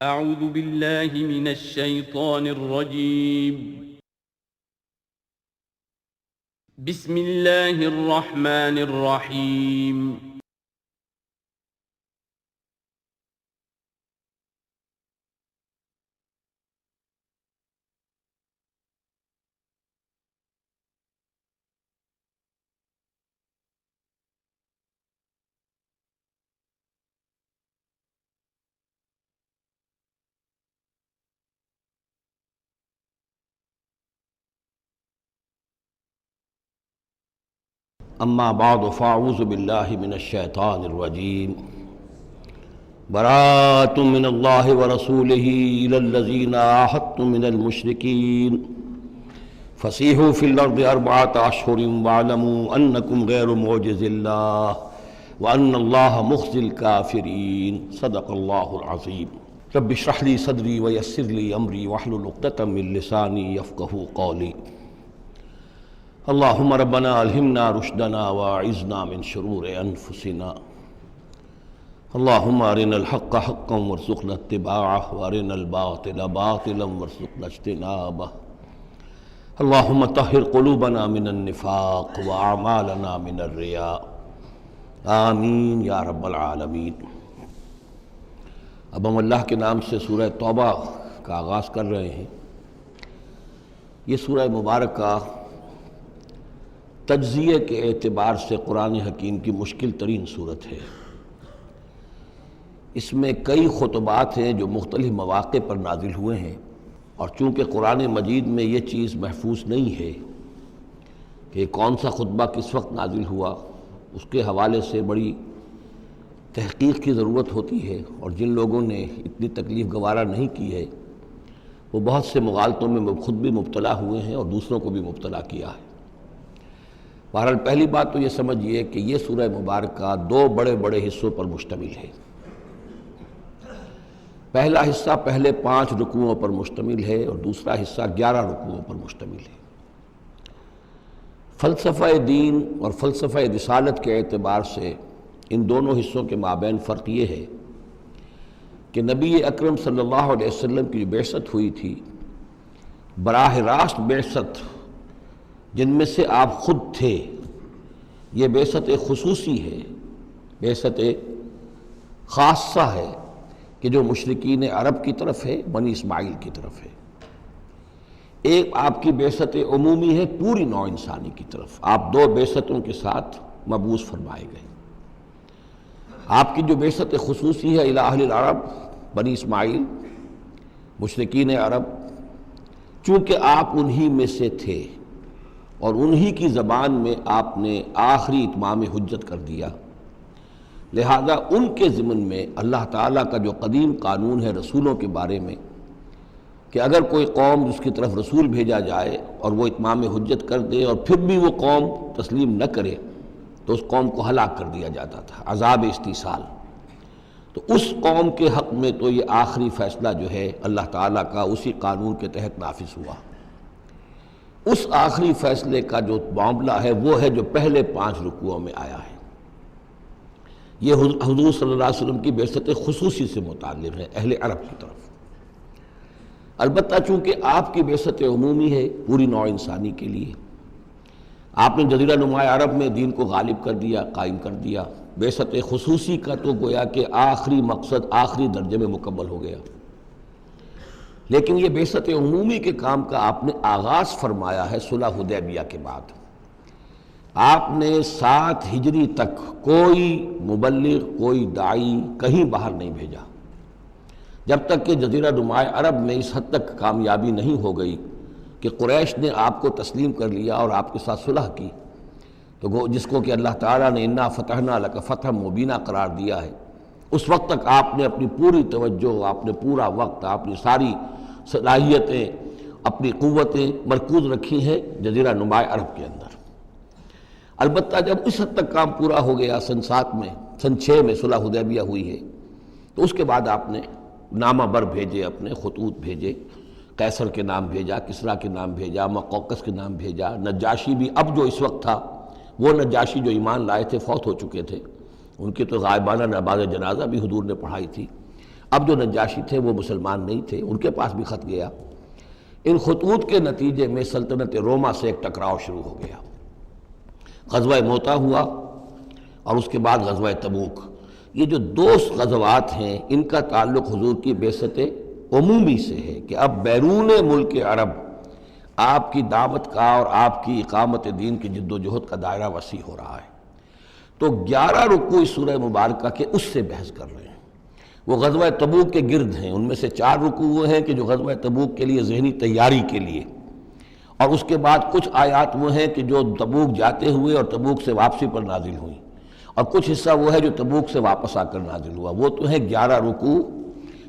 أعوذ بالله من الشيطان الرجيم. بسم الله الرحمن الرحيم. اما بعد فاعوذ باللہ من الشیطان الرجیم براءۃ من اللہ ورسولہ الی الذین عاہدتم من المشرکین فسیحوا فی الارض اربعۃ اشہر واعلموا انکم غیر معجز اللہ وان اللہ مخزی الکافرین صدق اللہ العظیم رب اشرح لی صدری ویسر لی امری واحلل عقدۃ من لسانی یفقہوا قولی اللہم ربنا الہمنا رشدنا واعذنا من شرور انفسنا اللہم ارنا الحق حقا وارزقنا اتباعہ وارنا الباطل باطلا وارزقنا اجتنابہ اللہم طہر قلوبنا من النفاق واعمالنا من الرياء آمین یا رب العالمین۔ اب ہم اللہ کے نام سے سورہ توبہ کا آغاز کر رہے ہیں۔ یہ سورہ مبارکہ تجزیے کے اعتبار سے قرآن حکیم کی مشکل ترین صورت ہے۔ اس میں کئی خطبات ہیں جو مختلف مواقع پر نازل ہوئے ہیں، اور چونکہ قرآن مجید میں یہ چیز محفوظ نہیں ہے کہ کون سا خطبہ کس وقت نازل ہوا، اس کے حوالے سے بڑی تحقیق کی ضرورت ہوتی ہے، اور جن لوگوں نے اتنی تکلیف گوارا نہیں کی ہے وہ بہت سے مغالطوں میں خود بھی مبتلا ہوئے ہیں اور دوسروں کو بھی مبتلا کیا ہے۔ بہرحال پہلی بات تو یہ سمجھیے کہ یہ سورہ مبارکہ دو بڑے بڑے حصوں پر مشتمل ہے۔ پہلا حصہ پہلے 5 رکوعوں پر مشتمل ہے اور دوسرا حصہ 11 رکوعوں پر مشتمل ہے۔ فلسفہ دین اور فلسفہ رسالت کے اعتبار سے ان دونوں حصوں کے مابین فرق یہ ہے کہ نبی اکرم صلی اللہ علیہ وسلم کی جو بعثت ہوئی تھی، براہ راست بعثت جن میں سے آپ خود تھے، یہ بعثت خصوصی ہے، بعثت خاصہ ہے کہ جو مشرکین عرب کی طرف ہے، بنی اسماعیل کی طرف ہے۔ ایک آپ کی بعثت عمومی ہے پوری نوع انسانی کی طرف۔ آپ 2 بعثتوں کے ساتھ مبعوث فرمائے گئے۔ آپ کی جو بعثت خصوصی ہے الی اہل العرب، بنی اسماعیل، مشرکین عرب، چونکہ آپ انہی میں سے تھے اور انہی کی زبان میں آپ نے آخری اتمام حجت کر دیا، لہذا ان کے ضمن میں اللہ تعالیٰ کا جو قدیم قانون ہے رسولوں کے بارے میں کہ اگر کوئی قوم جس کی طرف رسول بھیجا جائے اور وہ اتمام حجت کر دے اور پھر بھی وہ قوم تسلیم نہ کرے تو اس قوم کو ہلاک کر دیا جاتا تھا، عذاب استیصال۔ تو اس قوم کے حق میں تو یہ آخری فیصلہ جو ہے اللہ تعالیٰ کا اسی قانون کے تحت نافذ ہوا۔ اس آخری فیصلے کا جو معاملہ ہے وہ ہے جو پہلے 5 رکوعوں میں آیا ہے۔ یہ حضور صلی اللہ علیہ وسلم کی بعثت خصوصی سے متعلق ہے، اہل عرب کی طرف۔ البتہ چونکہ آپ کی بعثت عمومی ہے پوری نوع انسانی کے لیے، آپ نے جزیرہ نما عرب میں دین کو غالب کر دیا، قائم کر دیا۔ بعثت خصوصی کا تو گویا کہ آخری مقصد آخری درجے میں مکمل ہو گیا، لیکن یہ بعثت عمومی کے کام کا آپ نے آغاز فرمایا ہے صلح حدیبیہ کے بعد۔ آپ نے 7 ہجری تک کوئی مبلغ، کوئی داعی کہیں باہر نہیں بھیجا، جب تک کہ جزیرہ نما عرب میں اس حد تک کامیابی نہیں ہو گئی کہ قریش نے آپ کو تسلیم کر لیا اور آپ کے ساتھ صلح کی، تو جس کو کہ اللہ تعالیٰ نے انا فتحنا لک فتحا مبینا قرار دیا ہے، اس وقت تک آپ نے اپنی پوری توجہ، آپ نے پورا وقت، اپنی ساری صلاحیتیں، اپنی قوتیں مرکوز رکھی ہیں جزیرہ نما عرب کے اندر۔ البتہ جب اس حد تک کام پورا ہو گیا سن 7 میں، سن 6 میں صلح حدیبیہ ہوئی ہے، تو اس کے بعد آپ نے نامہ بر بھیجے، اپنے خطوط بھیجے، قیصر کے نام بھیجا، کسریٰ کے نام بھیجا، مقوقس کے نام بھیجا، نجاشی بھی اب جو اس وقت تھا، وہ نجاشی جو ایمان لائے تھے فوت ہو چکے تھے، ان کی تو غائبانہ نماز جنازہ بھی حضور نے پڑھائی تھی۔ اب جو نجاشی تھے وہ مسلمان نہیں تھے، ان کے پاس بھی خط گیا۔ ان خطوط کے نتیجے میں سلطنت روما سے ایک ٹکراؤ شروع ہو گیا۔ غزوہ موتا ہوا اور اس کے بعد غزوہ تبوک۔ یہ جو دو غزوات ہیں ان کا تعلق حضور کی بعثت عمومی سے ہے کہ اب بیرون ملک عرب آپ کی دعوت کا اور آپ کی اقامت دین کی جد و جہد کا دائرہ وسیع ہو رہا ہے۔ تو 11 رکوع اس سورہ مبارکہ کے اس سے بحث کر رہے ہیں، وہ غزوہ تبوک کے گرد ہیں۔ ان میں سے 4 رکوع وہ ہیں کہ جو غزوہ تبوک کے لیے ذہنی تیاری کے لیے، اور اس کے بعد کچھ آیات وہ ہیں کہ جو تبوک جاتے ہوئے اور تبوک سے واپسی پر نازل ہوئیں، اور کچھ حصہ وہ ہے جو تبوک سے واپس آ کر نازل ہوا۔ وہ تو ہیں 11 رکوع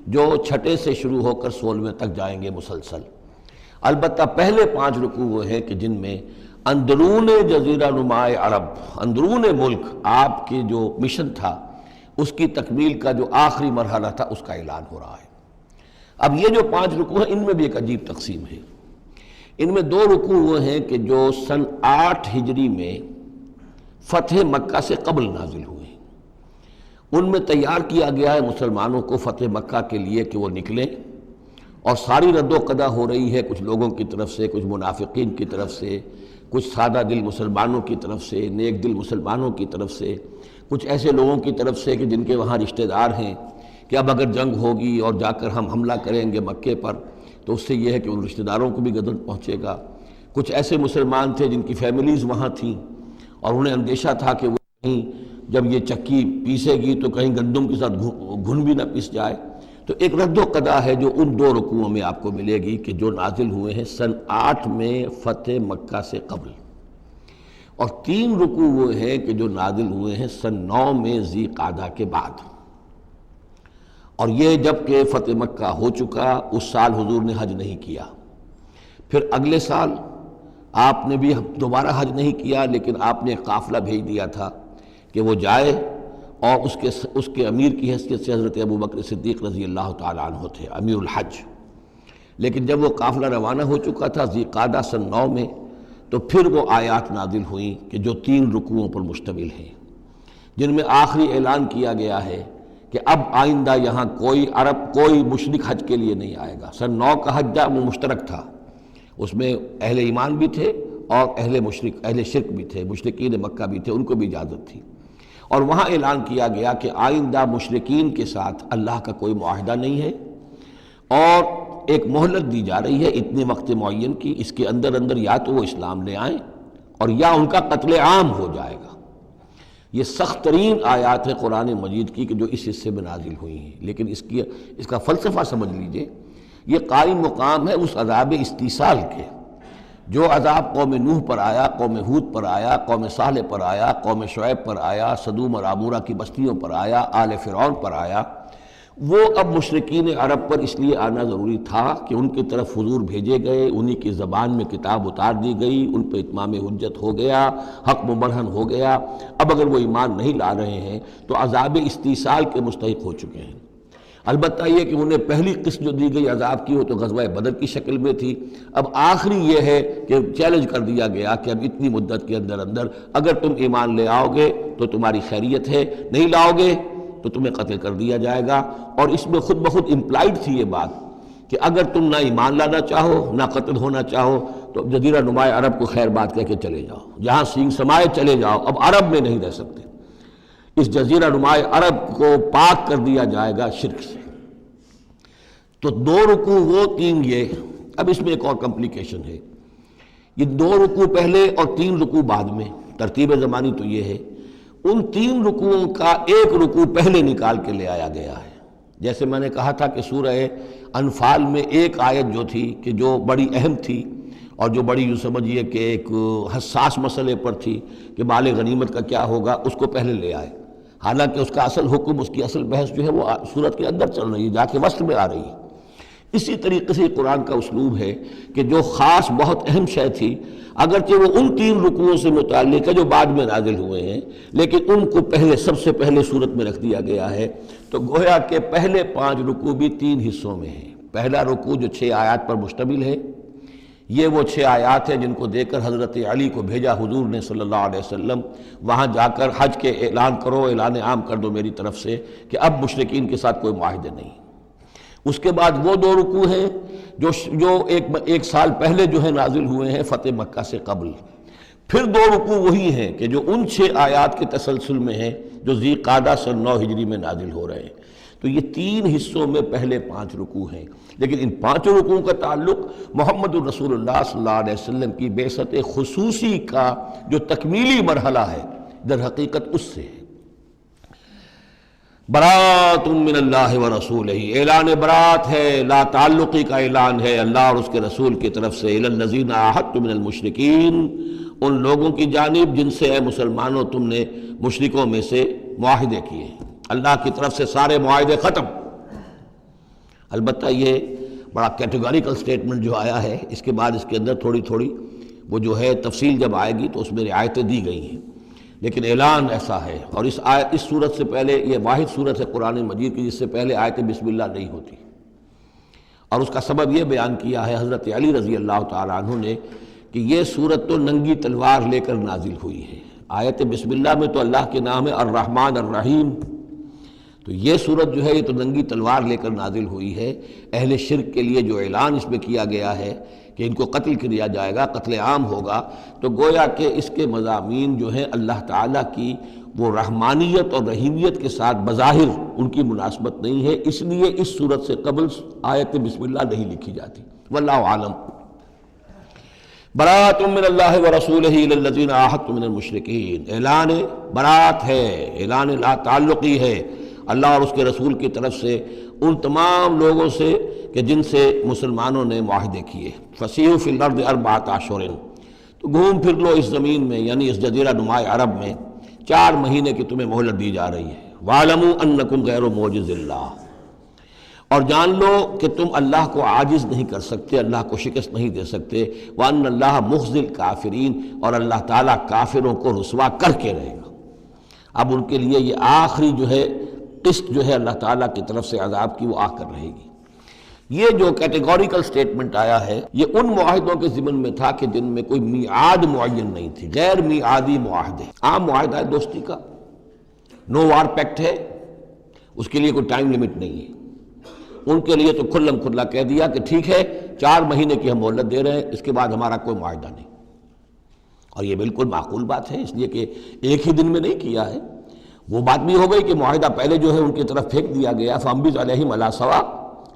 جو 6 سے شروع ہو کر 16 تک جائیں گے مسلسل۔ البتہ پہلے 5 رکوع وہ ہیں کہ جن میں اندرون جزیرہ نما عرب، اندرون ملک آپ کی جو مشن تھا اس کی تکمیل کا جو آخری مرحلہ تھا اس کا اعلان ہو رہا ہے۔ اب یہ جو 5 رکوع ہیں ان میں بھی ایک عجیب تقسیم ہے۔ ان میں 2 رکوع وہ ہیں کہ جو سن 8 ہجری میں فتح مکہ سے قبل نازل ہوئے ہیں۔ ان میں تیار کیا گیا ہے مسلمانوں کو فتح مکہ کے لیے کہ وہ نکلیں، اور ساری رد و قدا ہو رہی ہے کچھ لوگوں کی طرف سے، کچھ منافقین کی طرف سے، کچھ سادہ دل مسلمانوں کی طرف سے، نیک دل مسلمانوں کی طرف سے، کچھ ایسے لوگوں کی طرف سے کہ جن کے وہاں رشتہ دار ہیں کہ اب اگر جنگ ہوگی اور جا کر ہم حملہ کریں گے مکے پر تو اس سے یہ ہے کہ ان رشتہ داروں کو بھی غضب پہنچے گا۔ کچھ ایسے مسلمان تھے جن کی فیملیز وہاں تھیں اور انہیں اندیشہ تھا کہ وہ کہیں جب یہ چکی پیسے گی تو کہیں گندم کے ساتھ گھن بھی نہ پیس جائے۔ تو ایک رد و قدا ہے جو ان 2 رکوعوں میں آپ کو ملے گی کہ جو نازل ہوئے ہیں سن 8 میں فتح مکہ سے قبل، اور 3 رکوع وہ ہیں کہ جو نازل ہوئے ہیں سن 9 میں ذی قعدہ کے بعد۔ اور یہ جب کہ فتح مکہ ہو چکا، اس سال حضور نے حج نہیں کیا، پھر اگلے سال آپ نے بھی دوبارہ حج نہیں کیا، لیکن آپ نے ایک قافلہ بھیج دیا تھا کہ وہ جائے، اور اس کے امیر کی حیثیت سے حضرت ابوبکر صدیق رضی اللہ تعالیٰ عنہ تھے امیر الحج۔ لیکن جب وہ قافلہ روانہ ہو چکا تھا ذی قعدہ سن 9 میں، تو پھر وہ آیات نازل ہوئیں کہ جو 3 رکوعوں پر مشتمل ہیں، جن میں آخری اعلان کیا گیا ہے کہ اب آئندہ یہاں کوئی عرب، کوئی مشرک حج کے لیے نہیں آئے گا۔ سن 9 کا حج وہ مشترک تھا، اس میں اہل ایمان بھی تھے اور اہل شرک بھی تھے، مشرکین مکہ بھی تھے، ان کو بھی اجازت تھی۔ اور وہاں اعلان کیا گیا کہ آئندہ مشرکین کے ساتھ اللہ کا کوئی معاہدہ نہیں ہے، اور ایک مہلت دی جا رہی ہے اتنے وقت معین کی، اس کے اندر یا تو وہ اسلام لے آئیں اور یا ان کا قتل عام ہو جائے گا۔ یہ سخت ترین آیات ہے قرآن مجید کی کہ جو اس حصے میں نازل ہوئی ہیں، لیکن اس کا فلسفہ سمجھ لیجئے، یہ قائم مقام ہے اس عذاب استیصال کے جو عذاب قوم نوح پر آیا، قوم ہود پر آیا، قوم صالح پر آیا، قوم شعیب پر آیا، سدوم اور عمورہ کی بستیوں پر آیا، آل فرعون پر آیا۔ وہ اب مشرکین عرب پر اس لیے آنا ضروری تھا کہ ان کی طرف حضور بھیجے گئے، انہی کی زبان میں کتاب اتار دی گئی، ان پہ اتمام حجت ہو گیا، حق مبرہن ہو گیا۔ اب اگر وہ ایمان نہیں لا رہے ہیں تو عذاب استیصال کے مستحق ہو چکے ہیں۔ البتہ یہ کہ انہیں پہلی قسط جو دی گئی عذاب کی وہ تو غزوہ بدر کی شکل میں تھی، اب آخری یہ ہے کہ چیلنج کر دیا گیا کہ اب اتنی مدت کے اندر اگر تم ایمان لے آؤ گے تو تمہاری خیریت ہے، نہیں لاؤ گے تو تمہیں قتل کر دیا جائے گا۔ اور اس میں خود بخود امپلائڈ تھی یہ بات کہ اگر تم نہ ایمان لانا چاہو نہ قتل ہونا چاہو تو جزیرہ نما عرب کو خیر بات کہہ کے چلے جاؤ، جہاں سینگ سمائے چلے جاؤ، اب عرب میں نہیں رہ سکتے۔ اس جزیرہ نما عرب کو پاک کر دیا جائے گا شرک سے۔ تو 2 رکوع وہ 3 یہ، اب اس میں ایک اور کمپلیکیشن ہے، یہ 2 رکوع پہلے اور 3 رکوع بعد میں، ترتیب زمانی تو یہ ہے، ان 3 رکوعوں کا ایک رکوع پہلے نکال کے لے آیا گیا ہے۔ جیسے میں نے کہا تھا کہ سورہ انفال میں ایک آیت جو تھی کہ جو بڑی اہم تھی اور جو بڑی یوں سمجھیے کہ ایک حساس مسئلے پر تھی کہ مال غنیمت کا کیا ہوگا، اس کو پہلے لے آئے، حالانکہ اس کا اصل حکم، اس کی اصل بحث جو ہے وہ سورت کے اندر چل رہی ہے، جا کے وسط میں آ رہی ہے۔ اسی طریقے سے قرآن کا اسلوب ہے کہ جو خاص بہت اہم شے تھی، اگرچہ وہ ان 3 رکوعوں سے متعلق ہے جو بعد میں نازل ہوئے ہیں، لیکن ان کو پہلے سب سے پہلے صورت میں رکھ دیا گیا ہے۔ تو گویا کہ پہلے 5 رکوع بھی 3 حصوں میں ہیں۔ پہلا رکوع جو 6 آیات پر مشتمل ہے، یہ وہ 6 آیات ہیں جن کو دے کر حضرت علی کو بھیجا حضور نے صلی اللہ علیہ وسلم، وہاں جا کر حج کے اعلان کرو، اعلان عام کر دو میری طرف سے کہ اب مشرکین کے ساتھ کوئی معاہدے نہیں۔ اس کے بعد وہ 2 رکوع ہیں جو ایک سال پہلے جو ہے نازل ہوئے ہیں فتح مکہ سے قبل. پھر 2 رکوع وہی ہیں کہ جو ان 6 آیات کے تسلسل میں ہیں جو ذی قعدہ سن 9 ہجری میں نازل ہو رہے ہیں. تو یہ 3 حصوں میں پہلے 5 رکوع ہیں، لیکن ان 5 رکوعوں کا تعلق محمد الرسول اللہ صلی اللہ علیہ وسلم کی بعثت خصوصی کا جو تکمیلی مرحلہ ہے در حقیقت اس سے ہے. برات من اللہ ورسولہ، اعلان برات ہے، لا تعلقی کا اعلان ہے اللہ اور اس کے رسول کی طرف سے. الی الذین عاہدتم من المشرکین، ان لوگوں کی جانب جن سے اے مسلمانوں تم نے مشرکوں میں سے معاہدے کیے. اللہ کی طرف سے سارے معاہدے ختم. البتہ یہ بڑا کیٹیگوریکل سٹیٹمنٹ جو آیا ہے، اس کے بعد اس کے اندر تھوڑی تھوڑی وہ جو ہے تفصیل جب آئے گی تو اس میں رعایتیں دی گئی ہیں، لیکن اعلان ایسا ہے. اور اس صورت سے پہلے یہ واحد صورت ہے قرآن مجید کی جس سے پہلے آیت بسم اللہ نہیں ہوتی، اور اس کا سبب یہ بیان کیا ہے حضرت علی رضی اللہ تعالیٰ عنہ نے کہ یہ صورت تو ننگی تلوار لے کر نازل ہوئی ہے. آیت بسم اللہ میں تو اللہ کے نام ہے الرحمن الرحیم، تو یہ صورت جو ہے یہ تو ننگی تلوار لے کر نازل ہوئی ہے. اہل شرک کے لیے جو اعلان اس میں کیا گیا ہے کہ ان کو قتل کیا جائے گا، قتل عام ہوگا، تو گویا کہ اس کے مضامین جو ہیں اللہ تعالیٰ کی وہ رحمانیت اور رحیمیت کے ساتھ بظاہر ان کی مناسبت نہیں ہے، اس لیے اس صورت سے قبل آیت بسم اللہ نہیں لکھی جاتی. واللہ عالم. برات من اللہ ورسولہ الی الذین عاہدتم من المشرکین، اعلان برات ہے، اعلان لا تعلقی ہے اللہ اور اس کے رسول کی طرف سے ان تمام لوگوں سے کہ جن سے مسلمانوں نے معاہدے کیے. فسیحوا فی الارض 4 اشہر، تو گھوم پھر لو اس زمین میں، یعنی اس جزیرہ نماء عرب میں 4 مہینے کی تمہیں مہلت دی جا رہی ہے. وَاعْلَمُوا أَنَّكُمْ غَيْرُ مُعْجِزِ اللَّهِ، اور جان لو کہ تم اللہ کو عاجز نہیں کر سکتے، اللہ کو شکست نہیں دے سکتے. وَأَنَّ اللَّهَ مُخْزِي الْكَافِرِينَ، اور اللہ تعالیٰ کافروں کو رسوا کر کے رہے گا. اب ان کے لیے یہ آخری جو ہے قسط جو ہے اللہ تعالیٰ کی طرف سے عذاب کی وہ آ کر رہے گی. یہ جو کیٹیگوریکل سٹیٹمنٹ آیا ہے یہ ان معاہدوں کے ضمن میں تھا کہ جن میں کوئی میعاد معین نہیں تھی، غیر میعادی معاہدے. عام معاہدہ ہے دوستی کا، نو وار پیکٹ ہے، اس کے لیے کوئی ٹائم لمٹ نہیں ہے. ان کے لیے تو کھلم کھلا کہہ دیا کہ ٹھیک ہے 4 مہینے کی ہم مہلت دے رہے ہیں، اس کے بعد ہمارا کوئی معاہدہ نہیں. اور یہ بالکل معقول بات ہے، اس لیے کہ ایک ہی دن میں نہیں کیا ہے. وہ بات بھی ہو گئی کہ معاہدہ پہلے جو ہے ان کی طرف پھینک دیا گیا، فَأَنبِذْ عَلَيْهِمْ عَلَىٰ سَوَاءٍ،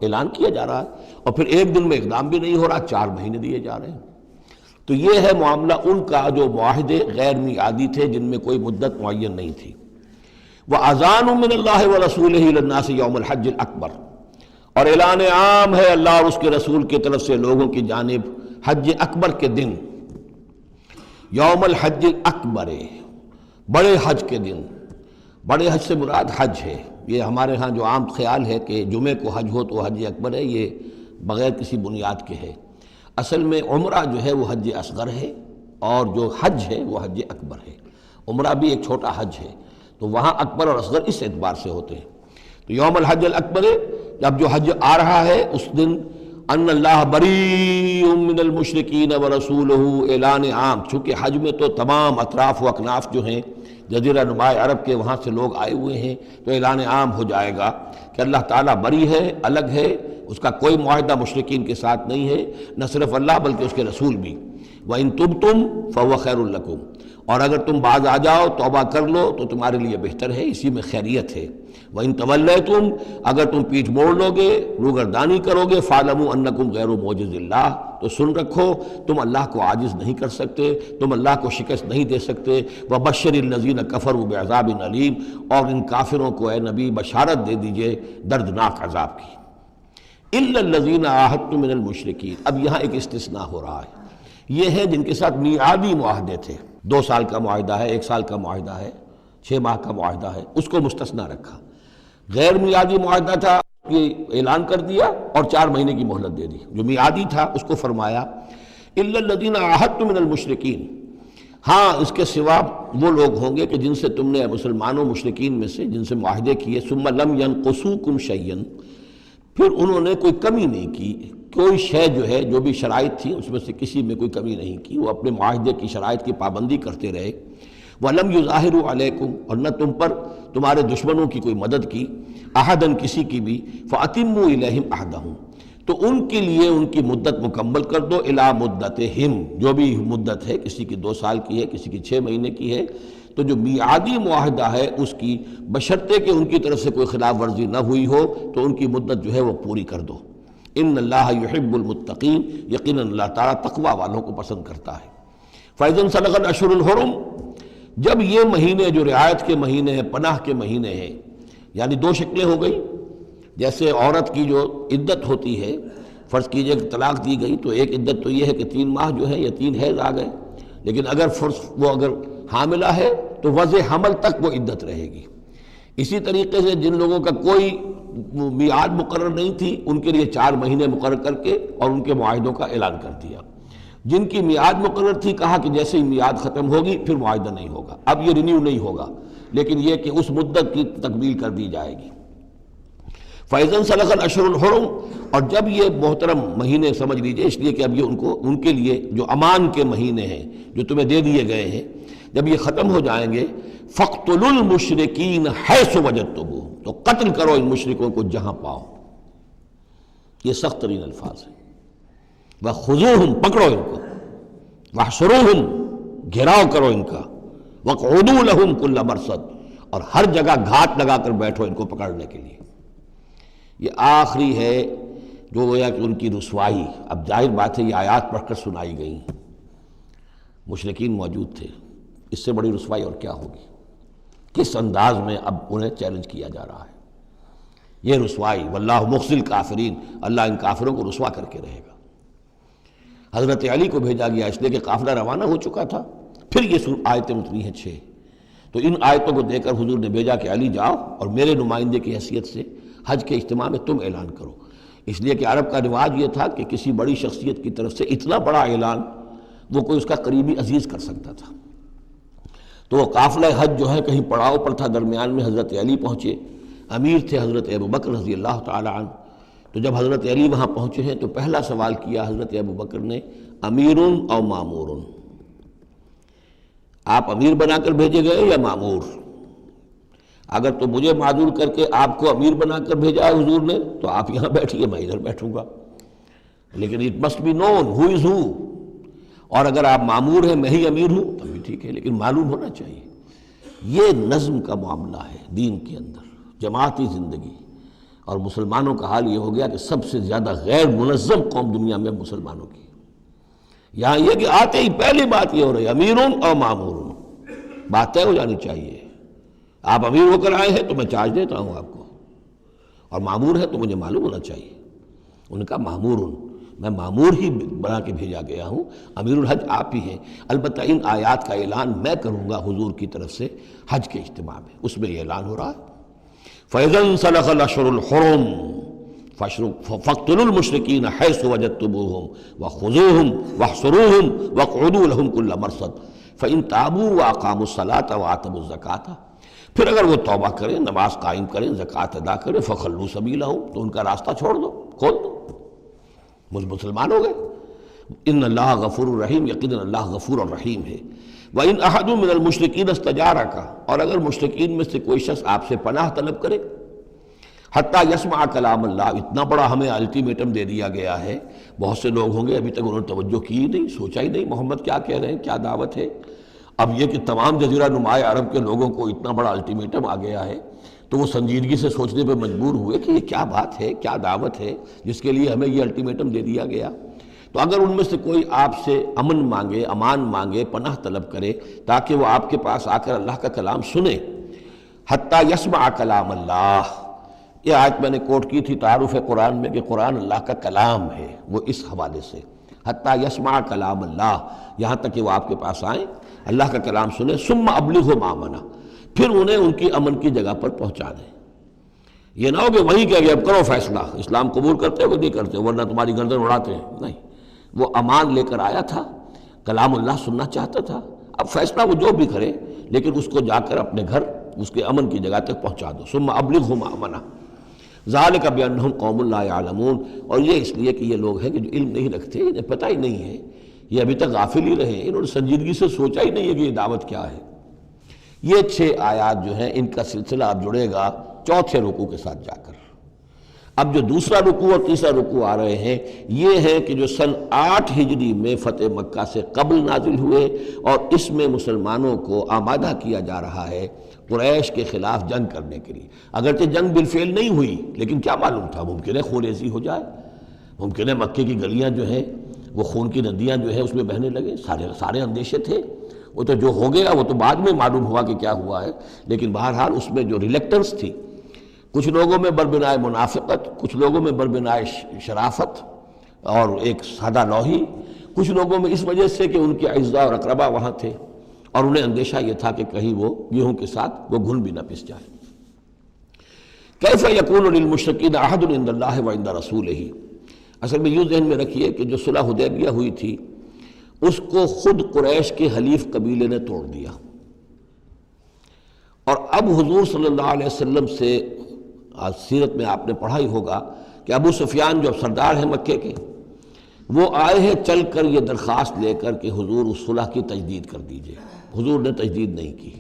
اعلان کیا جا رہا ہے، اور پھر ایک دن میں اقدام بھی نہیں ہو رہا، 4 مہینے دیے جا رہے ہیں. تو یہ ہے معاملہ ان کا جو معاہدے غیر میعادی تھے جن میں کوئی مدت معین نہیں تھی. وَأَذَانٌ مِّنَ اللَّهِ وَرَسُولِهِ إِلَى النَّاسِ يَوْمَ الْحَجِّ الْأَكْبَرِ، اور اعلان عام ہے اللہ اور اس کے رسول کی طرف سے لوگوں کی جانب حج اکبر کے دن. یوم الحج الاکبر، بڑے حج کے دن. بڑے حج سے مراد حج ہے. یہ ہمارے ہاں جو عام خیال ہے کہ جمعے کو حج ہو تو حج اکبر ہے، یہ بغیر کسی بنیاد کے ہے. اصل میں عمرہ جو ہے وہ حج اصغر ہے، اور جو حج ہے وہ حج اکبر ہے. عمرہ بھی ایک چھوٹا حج ہے، تو وہاں اکبر اور اصغر اس اعتبار سے ہوتے ہیں. تو یوم الحج الاکبر، جب جو حج آ رہا ہے اس دن ان اللہ بریء من المشرکین ورسولہ، اعلان عام. چونکہ حج میں تو تمام اطراف و اکناف جو ہیں جزیرہ نماء عرب کے وہاں سے لوگ آئے ہوئے ہیں، تو اعلان عام ہو جائے گا کہ اللہ تعالیٰ بری ہے، الگ ہے، اس کا کوئی معاہدہ مشرکین کے ساتھ نہیں ہے، نہ صرف اللہ بلکہ اس کے رسول بھی. وَإِن تُبْتُمْ فَهُوَ خَيْرٌ لَكُمْ، اور اگر تم باز آ جاؤ، توبہ کر لو تو تمہارے لیے بہتر ہے، اسی میں خیریت ہے. وَإِن تَوَلَّيْتُمْ، اگر تم پیٹھ موڑ لو گے، روگردانی کرو گے، فَاعْلَمُوا أَنَّكُمْ غَيْرُ مُعْجِزِ اللَّهِ، تو سن رکھو تم اللہ کو عاجز نہیں کر سکتے، تم اللہ کو شکست نہیں دے سکتے. وَبَشِّرِ الَّذِينَ كَفَرُوا بِعَذَابٍ أَلِيمٍ، اور ان کافروں کو اے نبی بشارت دے دیجئے دردناک عذاب کی. إِلَّا الَّذِينَ عَاهَدتُّم مِّنَ الْمُشْرِكِينَ، اب یہاں ایک استثناء ہو رہا ہے. یہ ہیں جن کے ساتھ میعادی معاہدے تھے، 2 سال کا معاہدہ ہے، 1 سال کا معاہدہ ہے، 6 ماہ کا معاہدہ ہے، اس کو مستثنیٰ رکھا. غیر میعادی معاہدہ تھا، یہ اعلان کر دیا اور 4 مہینے کی مہلت دے دی. جو میعادی تھا اس کو فرمایا إِلَّا الَّذِينَ عَاهَدتُّم مِّنَ الْمُشْرِكِينَ، ہاں اس کے سوا وہ لوگ ہوں گے کہ جن سے تم نے مسلمانوں مشرکین میں سے جن سے معاہدے کیے، ثُمَّ لَمْ يَنْقُصُوكُمْ شَيْئًا، پھر انہوں نے کوئی کمی نہیں کی، کوئی شے جو ہے جو بھی شرائط تھی اس میں سے کسی میں کوئی کمی نہیں کی، وہ اپنے معاہدے کی شرائط کی پابندی کرتے رہے. وَلَمْ يُظَاهِرُوا عَلَيْكُمْ، اور نہ تم پر تمہارے دشمنوں کی کوئی مدد کی، احدن کسی کی بھی، فَأَتِمُّوا إِلَيْهِمْ عَهْدَهُمْ، تو ان کے لیے ان کی مدت مکمل کر دو، اِلَى مُدَّتِهِمْ، جو بھی مدت ہے، کسی کی 2 سال کی ہے، کسی کی 6 مہینے کی ہے، تو جو میعادی معاہدہ ہے اس کی بشرطے کہ ان کی طرف سے کوئی خلاف ورزی نہ ہوئی ہو تو ان کی مدت جو ہے وہ پوری کر دو۔ ان اللہ یحب المتقین، یقیناً اللہ تعالیٰ تقوی والوں کو پسند کرتا ہے۔ فَإِذَا انسَلَخَ الْأَشْهُرُ الْحُرُمُ، جب یہ مہینے جو رعایت کے مہینے ہیں، پناہ کے مہینے ہیں، یعنی 2 شکلیں ہو گئی، جیسے عورت کی جو عدت ہوتی ہے، فرض کیجئے کہ طلاق دی گئی تو ایک عدت تو یہ ہے کہ 3 ماہ جو ہے یا 3 حیض آ گئے، لیکن اگر حاملہ ہے تو وضع حمل تک وہ عدت رہے گی۔ اسی طریقے سے جن لوگوں کا کوئی میعاد مقرر نہیں تھی ان کے لیے 4 مہینے مقرر کر کے اور ان کے معاہدوں کا اعلان کر دیا۔ جن کی میعاد مقرر تھی کہا کہ جیسے ہی میعاد ختم ہوگی پھر معاہدہ نہیں ہوگا، اب یہ رینیو نہیں ہوگا، لیکن یہ کہ اس مدت کی تکمیل کر دی جائے گی۔ فَإِذَا انسَلَخَ الْأَشْهُرُ الْحُرُمُ، اور جب یہ محترم مہینے سمجھ لیجئے، اس لیے کہ اب یہ ان کے لیے جو امان کے مہینے ہیں جو تمہیں دے دیے گئے ہیں، جب یہ ختم ہو جائیں گے، فَاقْتُلُوا الْمُشْرِكِينَ حَيْثُ وَجَدتُّمُوهُمْ، تو قتل کرو ان مشرکوں کو جہاں پاؤ۔ یہ سخت ترین الفاظ ہیں۔ وَخُذُوهُمْ، پکڑو ان کو، وَاحْصُرُوهُمْ، گھیراؤ کرو ان کا، وَاقْعُدُوا لَهُمْ كُلَّ مَرْصَدٍ، اور ہر جگہ گھات لگا کر بیٹھو ان کو پکڑنے کے لیے۔ یہ آخری ہے جو گویا کہ ان کی رسوائی، اب ظاہر بات ہے یہ آیات پڑھ کر سنائی گئی، مشرکین موجود تھے، اس سے بڑی رسوائی اور کیا ہوگی؟ کس انداز میں اب انہیں چیلنج کیا جا رہا ہے؟ یہ رسوائی، واللہ مخزی الکافرین، اللہ ان کافروں کو رسوا کر کے رہے گا۔ حضرت علی کو بھیجا گیا اس لیے کہ قافلہ روانہ ہو چکا تھا، پھر یہ آیتیں اتری ہیں 6، تو ان آیتوں کو دے کر حضور نے بھیجا کہ علی جاؤ اور میرے نمائندے کی حیثیت سے حج کے اجتماع میں تم اعلان کرو، اس لیے کہ عرب کا رواج یہ تھا کہ کسی بڑی شخصیت کی طرف سے اتنا بڑا اعلان وہ کوئی اس کا قریبی عزیز کر سکتا تھا۔ تو وہ قافلہ حج جو ہے کہیں پڑاؤ پر تھا، درمیان میں حضرت علی پہنچے، امیر تھے حضرت ابوبکر رضی اللہ تعالی عنہ، تو جب حضرت علی وہاں پہنچے ہیں تو پہلا سوال کیا حضرت ابوبکر نے، امیر او مامور، آپ امیر بنا کر بھیجے گئے یا مامور؟ اگر تو مجھے معذور کر کے آپ کو امیر بنا کر بھیجا ہے حضور نے تو آپ یہاں بیٹھیے، میں ادھر بیٹھوں گا، لیکن اٹ مسٹ بی نون ہو از ہو، اور اگر آپ مامور ہیں میں ہی امیر ہوں تب بھی ٹھیک ہے، لیکن معلوم ہونا چاہیے۔ یہ نظم کا معاملہ ہے دین کے اندر، جماعتی زندگی، اور مسلمانوں کا حال یہ ہو گیا کہ سب سے زیادہ غیر منظم قوم دنیا میں مسلمانوں کی۔ یہاں یہ کہ آتے ہی پہلی بات یہ ہو رہی ہے امیرون اور مامورون، بات طے ہو جانی چاہیے، آپ امیر ہو کر آئے ہیں تو میں چارج دیتا ہوں آپ کو، اور مامور ہے تو مجھے معلوم ہونا چاہیے۔ ان کا مامورون، میں مامور ہی بنا کے بھیجا گیا ہوں، امیر الحج آپ ہی ہیں، البتہ ان آیات کا اعلان میں کروں گا حضور کی طرف سے حج کے اجتماع میں، اس میں یہ اعلان ہو رہا ہے۔ فَإِذَا انسَلَخَ الْأَشْهُرُ الْحُرُمُ فَاقْتُلُوا الْمُشْرِكِينَ حَيْثُ وَجَدتُّمُوهُمْ وَخُذُوهُمْ وَاحْصُرُوهُمْ وَاقْعُدُوا لَهُمْ كُلَّ مَرْصَدٍ فَإِن تَابُوا وَأَقَامُوا الصَّلَاةَ وَآتَوُا الزَّكَاةَ، پھر اگر وہ توبہ کریں، نماز قائم کریں، زکوٰۃ ادا کریں، فَخَلُّوا سَبِيلَهُمْ، تو ان کا راستہ چھوڑ دو، کھول دو، مسلمان ہو گئے۔ ان اللہ غفور الرحیم، یقیناً اللہ غفور الرحیم ہے۔ وَإِنْ أَحَدٌ مِّنَ الْمُشْرِكِينَ اسْتَجَارَكَ، اور اگر مشرکین میں سے کوئی شخص آپ سے پناہ طلب کرے، حتیٰ یسمع کلام اللہ، اتنا بڑا ہمیں الٹیمیٹم دے دیا گیا ہے، بہت سے لوگ ہوں گے ابھی تک انہوں نے توجہ کی ہی نہیں، سوچا ہی نہیں محمد کیا کہہ رہے ہیں، کیا دعوت ہے۔ اب یہ کہ تمام جزیرہ نماء عرب کے لوگوں کو اتنا بڑا الٹیمیٹم آ گیا ہے تو وہ سنجیدگی سے سوچنے پہ مجبور ہوئے کہ یہ کیا بات ہے، کیا دعوت ہے جس کے لیے ہمیں یہ الٹیمیٹم دے دیا گیا۔ تو اگر ان میں سے کوئی آپ سے امن مانگے، امان مانگے، پناہ طلب کرے تاکہ وہ آپ کے پاس آ کر اللہ کا کلام سنے، حتیٰ یسمع کلام اللہ، یہ آیت میں نے کوٹ کی تھی تعارف قرآن میں کہ قرآن اللہ کا کلام ہے، وہ اس حوالے سے حتیٰ یسمع کلام اللہ، یہاں تک کہ وہ آپ کے پاس آئیں، اللہ کا کلام سنیں، ثم ابلغہ مامنا، پھر انہیں ان کی امن کی جگہ پر پہنچا دیں۔ یہ نہ ہو کہ وہیں کہہ گیا اب کرو فیصلہ، اسلام قبول کرتے ہو کہ نہیں کرتے، ورنہ تمہاری گردن اڑاتے ہیں، نہیں، وہ امان لے کر آیا تھا، کلام اللہ سننا چاہتا تھا، اب فیصلہ وہ جو بھی کرے لیکن اس کو جا کر اپنے گھر اس کے امن کی جگہ تک پہنچا دو۔ ثم ابلغہ مامنا ذالک بانہم قوم لا یعلمون، اور یہ اس لیے کہ یہ لوگ ہیں کہ جو علم نہیں رکھتے، انہیں پتہ ہی نہیں ہے، یہ ابھی تک غافل ہی رہے، انہوں نے سنجیدگی سے سوچا ہی نہیں ہے کہ یہ دعوت کیا ہے۔ یہ 6 آیات جو ہیں ان کا سلسلہ اب جڑے گا چوتھے رکوع کے ساتھ جا کر۔ اب جو دوسرا رکوع اور تیسرا رکوع آ رہے ہیں یہ ہے کہ جو سن 8 ہجری میں فتح مکہ سے قبل نازل ہوئے، اور اس میں مسلمانوں کو آمادہ کیا جا رہا ہے قریش کے خلاف جنگ کرنے کے لیے۔ اگرچہ جنگ بالفعل نہیں ہوئی، لیکن کیا معلوم تھا، ممکن ہے خون ریزی ہو جائے، ممکن ہے مکے کی گلیاں جو ہیں وہ خون کی ندیاں جو ہیں اس میں بہنے لگے، سارے اندیشے تھے۔ وہ تو جو ہو گیا وہ تو بعد میں معلوم ہوا کہ کیا ہوا ہے، لیکن بہرحال اس میں جو ریلیکٹنس تھی، کچھ لوگوں میں بربنائے منافقت، کچھ لوگوں میں بربنائے شرافت اور ایک سادہ لوحی، کچھ لوگوں میں اس وجہ سے کہ ان کے اعزاء اور اقربا وہاں تھے اور انہیں اندیشہ یہ تھا کہ کہیں وہ گیہوں کے ساتھ وہ گھن بھی نہ پس جائے۔ کیف یکون للمشرکین عہد عند اللہ وعند رسولہ، اصل میں یوں ذہن میں رکھیے کہ جو صلح حدیبیہ ہوئی تھی اس کو خود قریش کے حلیف قبیلے نے توڑ دیا، اور اب حضور صلی اللہ علیہ وسلم سے سیرت میں آپ نے پڑھا ہی ہوگا کہ ابو سفیان جو سردار ہیں مکے کے، وہ آئے ہیں چل کر یہ درخواست لے کر کہ حضور اس صلح کی تجدید کر دیجئے۔ حضور نے تجدید نہیں کی،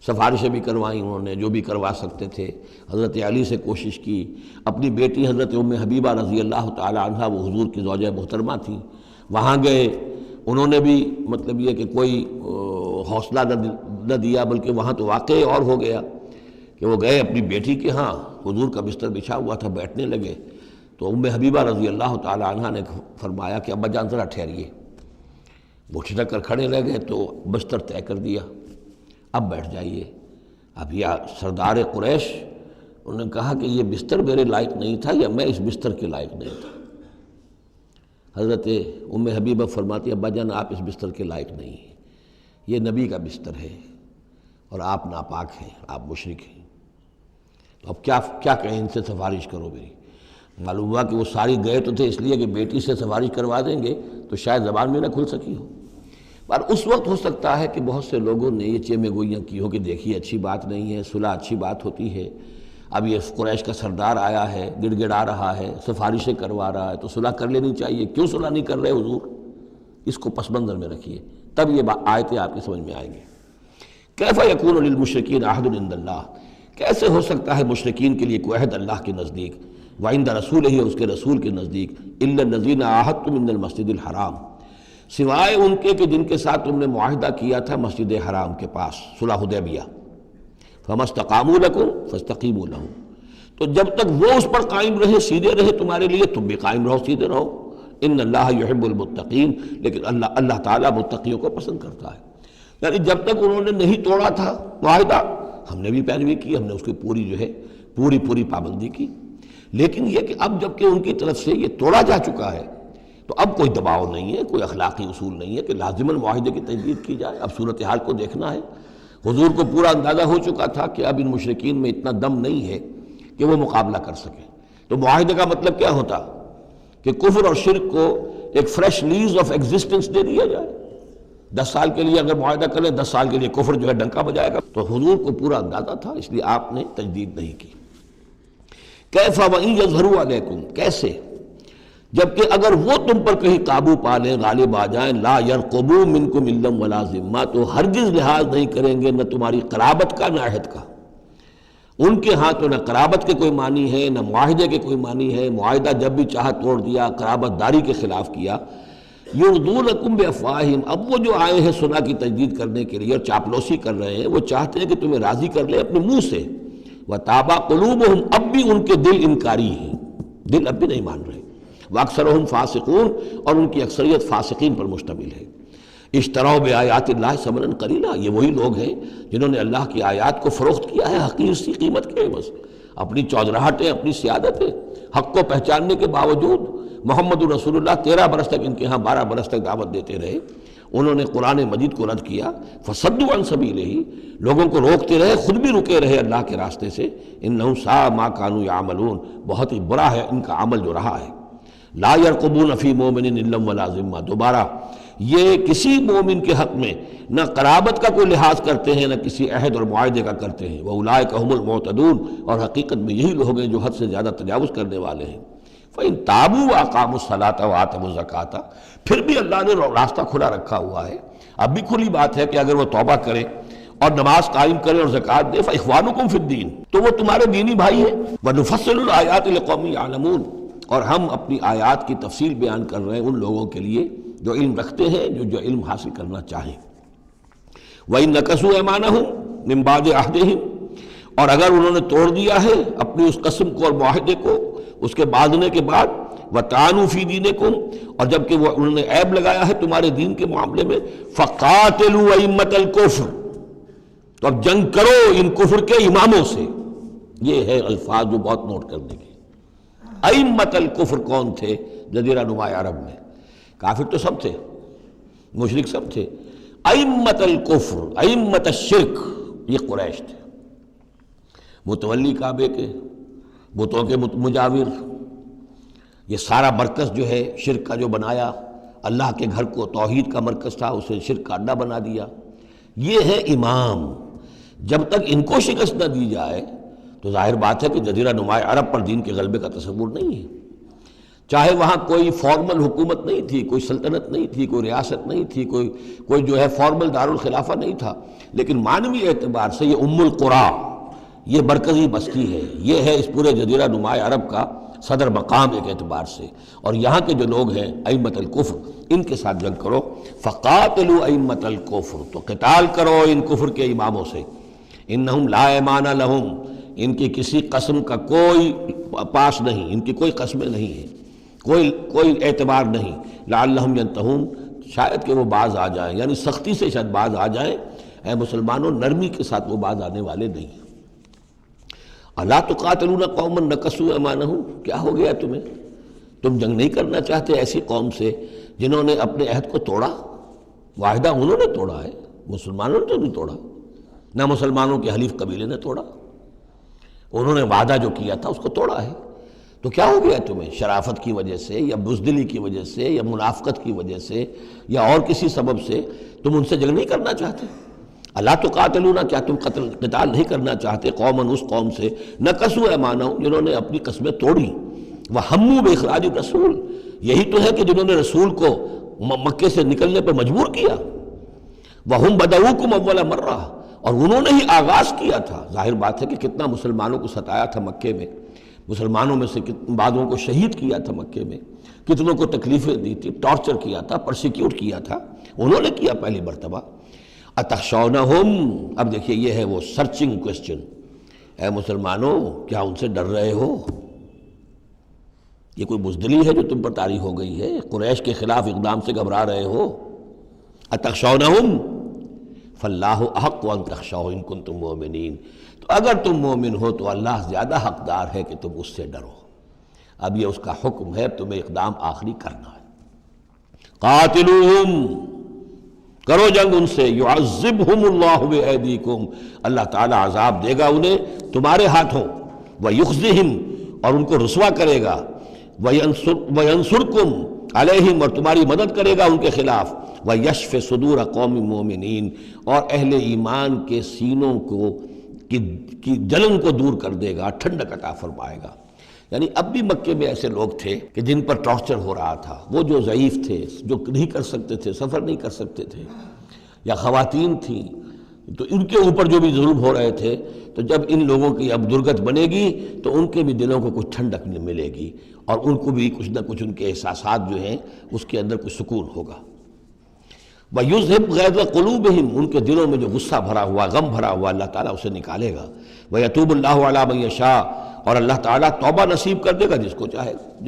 سفارشیں بھی کروائیں انہوں نے جو بھی کروا سکتے تھے، حضرت علی سے کوشش کی، اپنی بیٹی حضرت ام حبیبہ رضی اللہ تعالی عنہا وہ حضور کی زوجہ محترمہ تھیں، وہاں گئے، انہوں نے بھی مطلب یہ کہ کوئی حوصلہ نہ دیا، بلکہ وہاں تو واقعی اور ہو گیا کہ وہ گئے اپنی بیٹی کے ہاں، حضور کا بستر بچھا ہوا تھا، بیٹھنے لگے تو ام حبیبہ رضی اللہ تعالی عنہا نے فرمایا کہ ابا جان ذرا ٹھہریے، وہ ٹھٹک کر کھڑے رہ گئے تو بستر طے کر دیا، اب بیٹھ جائیے۔ اب یہ سردار قریش، انہوں نے کہا کہ یہ بستر میرے لائق نہیں تھا یا میں اس بستر کے لائق نہیں تھا۔ حضرت ام حبیبہ فرماتی ابا جان آپ اس بستر کے لائق نہیں ہیں، یہ نبی کا بستر ہے اور آپ ناپاک ہیں، آپ مشرک ہیں، تو اب کیا کہیں، ان سے سفارش کرو میری۔ معلوم ہوا کہ وہ ساری گئے تو تھے اس لیے کہ بیٹی سے سفارش کروا دیں گے تو شاید زبان میں نہ کھل سکی ہو، پر اس وقت ہو سکتا ہے کہ بہت سے لوگوں نے یہ چیمے گوئیاں کی ہو کہ دیکھیے اچھی بات نہیں ہے، صلح اچھی بات ہوتی ہے، اب یہ قریش کا سردار آیا ہے، گڑ گڑا رہا ہے، سفارشیں کروا رہا ہے، تو صلح کر لینی چاہیے، کیوں صلح نہیں کر رہے حضور؟ اس کو پس منظر میں رکھیے، تب یہ آیتیں آپ کی سمجھ میں آئیں گی۔ کیف یکون للمشرکین عہد عند اللہ، کیسے ہو سکتا ہے مشرکین کے لیے کوئی عہد اللہ کے نزدیک، وعند رسولہ اور اس کے رسول کے نزدیک، الا الذین عاہدتم من المسجد الحرام، سوائے ان کے کہ جن کے ساتھ تم نے معاہدہ کیا تھا مسجد حرام کے پاس، صلح حدیبیہ، فما استقاموا لکم فاستقیموا لہم، تو جب تک وہ اس پر قائم رہے، سیدھے رہے تمہارے لیے، تم بھی قائم رہو، سیدھے رہو، ان اللہ یحب المتقین، لیکن اللہ تعالیٰ متقیوں کو پسند کرتا ہے۔ یعنی جب تک انہوں نے نہیں توڑا تھا معاہدہ، ہم نے بھی پیروی کی، ہم نے اس کی پوری جو ہے پوری پابندی کی، لیکن یہ کہ اب جب کہ ان کی طرف سے یہ توڑا جا چکا ہے تو اب کوئی دباؤ نہیں ہے، کوئی اخلاقی اصول نہیں ہے کہ لازماً معاہدے کی تجدید کی جائے، اب صورتحال کو دیکھنا ہے۔ حضور کو پورا اندازہ ہو چکا تھا کہ اب ان مشرکین میں اتنا دم نہیں ہے کہ وہ مقابلہ کر سکیں، تو معاہدے کا مطلب کیا ہوتا کہ کفر اور شرک کو ایک فریش لیز آف ایگزسٹنس دے دیا جائے، 10 سال کے لیے اگر معاہدہ کریں، 10 سال کے لیے کفر جو ہے ڈنکا بجائے گا، تو حضور کو پورا اندازہ تھا، اس لیے آپ نے تجدید نہیں کی۔ کیف وَإِن يَظْهَرُوا عَلَيْكُمْ، کیسے جبکہ اگر وہ تم پر کہیں قابو پا لیں، غالب آ جائیں، لا يرقبوا منکم الا ولا ذمہ، تو ہرگز لحاظ نہیں کریں گے نہ تمہاری قرابت کا نہ عہد کا، ان کے ہاں تو نہ قرابت کے کوئی معنی ہے نہ معاہدے کے کوئی معنی ہے، معاہدہ جب بھی چاہا توڑ دیا، قرابت داری کے خلاف کیا۔ یرضونکم بافواہہم، اب وہ جو آئے ہیں صلح کی تجدید کرنے کے لیے اور چاپلوسی کر رہے ہیں، وہ چاہتے ہیں کہ تمہیں راضی کر لیں اپنے منہ سے، وتابا قلوبہم، اب بھی ان کے دل انکاری ہیں، دل اب بھی نہیں مان رہے، واکثرہم فاسقون، اور ان کی اکثریت فاسقین پر مشتمل ہے۔ اشتروا بآیات اللہ ثمنا قلیلا، یہ وہی لوگ ہیں جنہوں نے اللہ کی آیات کو فروخت کیا ہے حقیر سی قیمت کے عوض، اپنی چودراہٹیں، اپنی سیادتیں، حق کو پہچاننے کے باوجود محمد رسول اللہ 13 برس تک ان کے ہاں 12 برس تک دعوت دیتے رہے، انہوں نے قرآن مجید کو رد کیا، فصدوا عن سبیلہ، لوگوں کو روکتے رہے، خود بھی رکے رہے اللہ کے راستے سے، انہم ساء ما کانوا یعملون، بہت ہی برا ہے ان کا عمل جو رہا ہے۔ لا یرقبون فی مومن الا ولا ذمہ، دوبارہ یہ کسی مومن کے حق میں نہ قرابت کا کوئی لحاظ کرتے ہیں نہ کسی عہد اور معاہدے کا کرتے ہیں، وَأُولَٰئِکَ هُمُ الْمُعْتَدُونَ، اور حقیقت میں یہی لوگ ہیں جو حد سے زیادہ تجاوز کرنے والے ہیں۔ فَإِن تَابُوا وَأَقَامُوا الصَّلَاةَ وَآتَوُا الزَّكَاةَ، پھر بھی اللہ نے راستہ کھلا رکھا ہوا ہے، اب بھی کھلی بات ہے کہ اگر وہ توبہ کریں اور نماز قائم کریں اور زکوٰۃ دیں فاخوانکم فی الدین، تو وہ تمہارے دینی بھائی ہیں۔ ونفصل الآیات لقوم یعلمون، اور ہم اپنی آیات کی تفصیل بیان کر رہے ہیں ان لوگوں کے لیے جو علم رکھتے ہیں، جو علم حاصل کرنا چاہیں۔ وَإِن نَكَثُوا أَيْمَانَهُمْ مِن بَعْدِ عَهْدِهِمْ، اور اگر انہوں نے توڑ دیا ہے اپنی اس قسم کو اور معاہدے کو اس کے باندھنے کے بعد، وَطَعَنُوا فِي دِينِكُمْ، اور جب کہ وہ انہوں نے عیب لگایا ہے تمہارے دین کے معاملے میں، فَقَاتِلُوا أَئِمَّةَ الْكُفْرِ، تو اب جنگ کرو ان کفر کے اماموں سے۔ یہ ہے الفاظ جو بہت نوٹ کرنے کے۔ ائمۃ الکفر کون تھے جزیرہ نما عرب میں؟ کافر تو سب تھے، مشرک سب تھے۔ ائمۃ الکفر، ائمۃ الشرک، یہ قریش تھے، متولی کعبے کے، بتوں کے مجاور، یہ سارا مرکز جو ہے شرک کا جو بنایا، اللہ کے گھر کو توحید کا مرکز تھا اسے شرک کا اڈا بنا دیا۔ یہ ہے امام۔ جب تک ان کو شکست نہ دی جائے تو ظاہر بات ہے کہ جزیرہ نما عرب پر دین کے غلبے کا تصور نہیں ہے۔ چاہے وہاں کوئی فارمل حکومت نہیں تھی، کوئی سلطنت نہیں تھی، کوئی ریاست نہیں تھی، کوئی جو ہے فارمل دارالخلافہ نہیں تھا، لیکن معنوی اعتبار سے یہ ام القریٰ، یہ مرکزی بستی ہے، یہ ہے اس پورے جزیرہ نما عرب کا صدر مقام ایک اعتبار سے۔ اور یہاں کے جو لوگ ہیں ائمۃ الکفر، ان کے ساتھ جنگ کرو۔ فقاتلوا ائمۃ الکفر، تو قتال کرو ان کفر کے اماموں سے۔ انہم لا ایمان لہم، ان کی کسی قسم کا کوئی پاس نہیں، ان کی کوئی قسمیں نہیں ہیں، کوئی اعتبار نہیں۔ لعلہم ینتہون، شاید کہ وہ باز آ جائیں، یعنی سختی سے شاید باز آ جائیں۔ اے مسلمانوں، نرمی کے ساتھ وہ باز آنے والے نہیں ہیں۔ الا تقاتلون قوما نکثوا ایمانہم، کیا ہو گیا تمہیں؟ تم جنگ نہیں کرنا چاہتے ایسی قوم سے جنہوں نے اپنے عہد کو توڑا؟ معاہدہ انہوں نے توڑا ہے، مسلمانوں نے تو نہیں توڑا، نہ مسلمانوں کے حلیف قبیلے نے توڑا، انہوں نے وعدہ جو کیا تھا اس کو توڑا ہے۔ تو کیا ہو گیا تمہیں؟ شرافت کی وجہ سے یا بزدلی کی وجہ سے یا منافقت کی وجہ سے یا اور کسی سبب سے تم ان سے جنگ نہیں کرنا چاہتے؟ الا تقاتلون، کیا تم قتال نہیں کرنا چاہتے قوماً اس قوم سے نکثوا ایمانہم، جنہوں نے اپنی قسمیں توڑی، وہموا باخراج الرسول، یہی تو ہے کہ جنہوں نے رسول کو مکے سے نکلنے پر مجبور کیا، وہم بدؤکم اول مرہ، اور انہوں نے ہی آغاز کیا تھا۔ ظاہر بات ہے کہ کتنا مسلمانوں کو ستایا تھا مکے میں، مسلمانوں میں سے بعضوں کو شہید کیا تھا مکے میں، کتنوں کو تکلیفیں دی تھی، ٹارچر کیا تھا، پرسیکیوٹ کیا تھا، انہوں نے کیا پہلی مرتبہ۔ اتخشونہم، اب دیکھیے یہ ہے وہ سرچنگ کوسچن، اے مسلمانوں کیا ان سے ڈر رہے ہو؟ یہ کوئی بزدلی ہے جو تم پر طاری ہو گئی ہے؟ قریش کے خلاف اقدام سے گھبرا رہے ہو؟ اتخشونہم فاللہ احق ان تخشوہ ان کنتم مؤمنین، تو اگر تم مومن ہو تو اللہ زیادہ حقدار ہے کہ تم اس سے ڈرو۔ اب یہ اس کا حکم ہے، تمہیں اقدام آخری کرنا ہے۔ قاتلوہم، کرو جنگ ان سے، یعذبہم اللہ بایدیکم، اللہ تعالیٰ عذاب دے گا انہیں تمہارے ہاتھوں، ویخزہم، اور ان کو رسوا کرے گا، وینصرکم علیہم، اور تمہاری مدد کرے گا ان کے خلاف، ویشف صدور قوم مومنین، اور اہل ایمان کے سینوں کو کی جلن کو دور کر دے گا، ٹھنڈک عطا فرمائے گا۔ یعنی اب بھی مکے میں ایسے لوگ تھے کہ جن پر ٹارچر ہو رہا تھا، وہ جو ضعیف تھے، جو نہیں کر سکتے تھے، سفر نہیں کر سکتے تھے، یا خواتین تھیں، تو ان کے اوپر جو بھی ظلم ہو رہے تھے، تو جب ان لوگوں کی اب درگت بنے گی تو ان کے بھی دلوں کو کچھ ٹھنڈک ملے گی، اور ان کو بھی کچھ نہ کچھ ان کے احساسات جو ہیں اس کے اندر کچھ سکون ہوگا۔ وَيُذْهِبْ غَيْظَ قُلُوبِهِمْ، ان کے دلوں میں جو غصہ بھرا ہوا، غم بھرا ہوا، اللہ تعالیٰ اسے نکالے گا۔ وَيَتُوبُ اللَّهُ عَلَىٰ مَن يَشَاءُ، اور اللہ تعالیٰ توبہ نصیب کر دے گا جس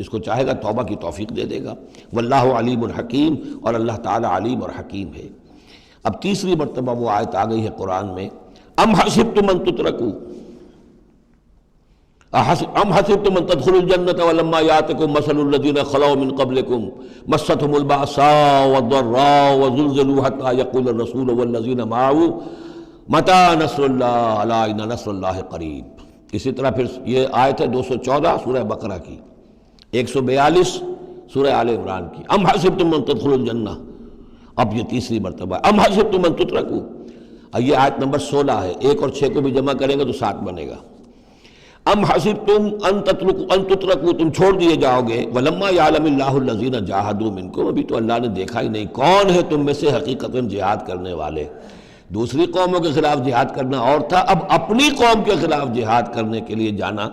کو چاہے گا توبہ کی توفیق دے دے گا۔ وَاللَّهُ عَلِيمٌ حَكِيمٌ، اور اللہ تعالیٰ علیم اور حکیم ہے۔ اب تیسری مرتبہ وہ آیت آ گئی ہے قرآن میں، ام حسبتم ان تترکوا، ام حسبتم ان تدخلوا الجنة ولما يأتكم مثل الذين خلوا من قبلكم مستهم البأساء والضراء وزلزلوا حتى يقول الرسول والذين معه متى نصر الله ألا إن نصر الله قريب۔ اسی طرح پھر یہ آیت ہے 214 سورہ بقرہ کی، 142 سورہ آل عمران کی، ام حسبتم ان تدخلوا الجنة، اب یہ تیسری مرتبہ ہے، ام حسبتم ان تترکوا، یہ آیت نمبر 16 ہے، 1 اور 6 کو بھی جمع کریں گے تو 7 بنے گا۔ ام حسبتم ان تترکوا، تم چھوڑ دیے جاؤ گے، ولما یعلم اللہ الذین جاہدوا منکم، ابھی تو اللہ نے دیکھا ہی نہیں کون ہے تم میں سے حقیقتاً جہاد کرنے والے، دوسری قوموں کے خلاف جہاد کرنا اور تھا، اب اپنی قوم کے خلاف جہاد کرنے کے لیے جانا،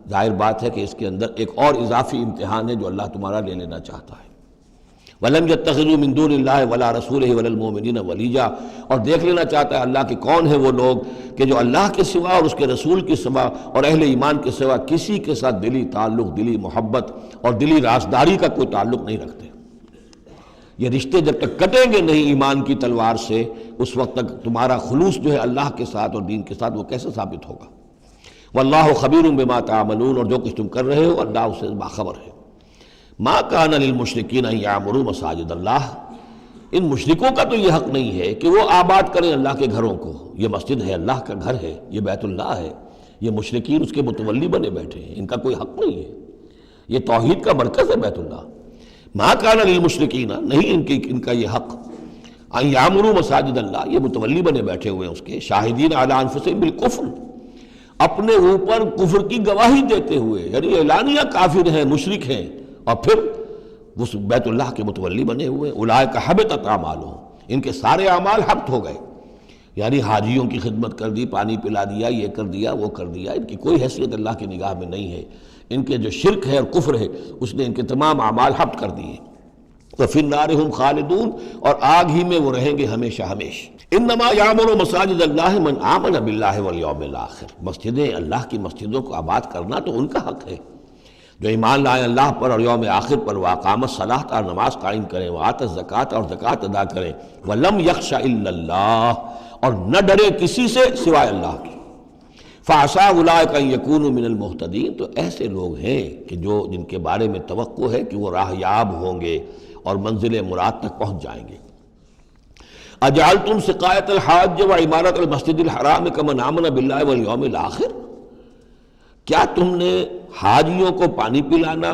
ظاہر بات ہے کہ اس کے اندر ایک اور اضافی امتحان ہے جو اللہ تمہارا لے لینا چاہتا ہے۔ وَلَمْ يَتَّخِذُوا مِن دُونِ اللَّهِ وَلَا رَسُولِهِ وَلَا الْمُؤْمِنِينَ وَلِيًّا، اور دیکھ لینا چاہتا ہے اللہ کہ کون ہیں وہ لوگ کہ جو اللہ کے سوا اور اس کے رسول کے سوا اور اہل ایمان کے سوا کسی کے ساتھ دلی تعلق، دلی محبت اور دلی رازداری کا کوئی تعلق نہیں رکھتے۔ یہ رشتے جب تک کٹیں گے نہیں ایمان کی تلوار سے، اس وقت تک تمہارا خلوص جو ہے اللہ کے ساتھ اور دین کے ساتھ وہ کیسے ثابت ہوگا؟ واللہ خبیر بما تعملون، اور جو کچھ تم کر رہے ہو اللہ اس سے باخبر ہے۔ ما کان للمشرکین ان یعمروا مساجد اللہ، ان مشرکوں کا تو یہ حق نہیں ہے کہ وہ آباد کریں اللہ کے گھروں کو۔ یہ مسجد ہے، اللہ کا گھر ہے، یہ بیت اللہ ہے، یہ مشرکین اس کے متولی بنے بیٹھے ہیں، ان کا کوئی حق نہیں ہے، یہ توحید کا مرکز ہے بیت اللہ۔ ما کان للمشرکین، نہیں ان کا یہ حق، ان یعمروا مساجد اللہ، یہ متولی بنے بیٹھے ہوئے ہیں اس کے، شاہدین علی انفسہم بالکفر، اپنے اوپر کفر کی گواہی دیتے ہوئے، یعنی اعلانیہ کافر ہیں، مشرک ہیں، اور پھر اس بیت اللہ کے متولی بنے ہوئے۔ اولئک حبطت اعمالہم، ان کے سارے اعمال حبط ہو گئے، یعنی حاجیوں کی خدمت کر دی، پانی پلا دیا، یہ کر دیا، وہ کر دیا، ان کی کوئی حیثیت اللہ کی نگاہ میں نہیں ہے۔ ان کے جو شرک ہے اور کفر ہے اس نے ان کے تمام اعمال حبط کر دیے۔ وفی النار ہم خالدون، اور آگ ہی میں وہ رہیں گے ہمیشہ ہمیشہ۔ انما یعمر مساجد اللہ من آمن باللہ والیوم الآخر، مسجدیں اللہ کی مسجدوں کو آباد کرنا تو ان کا حق ہے جو ایمان لائیں اللہ پر اور یوم آخر پر، واقام الصلاۃ، اور نماز قائم کریں، وآت الزکوٰۃ، اور زکوٰۃ ادا کریں، ولم یخش الا اللہ، اور نہ ڈرے کسی سے سوائے اللہ کے۔ فعسیٰ اولئک ان یکونوا من المہتدین، تو ایسے لوگ ہیں کہ جن کے بارے میں توقع ہے کہ وہ راہیاب ہوں گے اور منزل مراد تک پہنچ جائیں گے۔ اجعلتم سقایۃ الحاج وعمارۃ المسجد الحرام کمن آمن باللہ والیوم الآخر، کیا تم نے حاجیوں کو پانی پلانا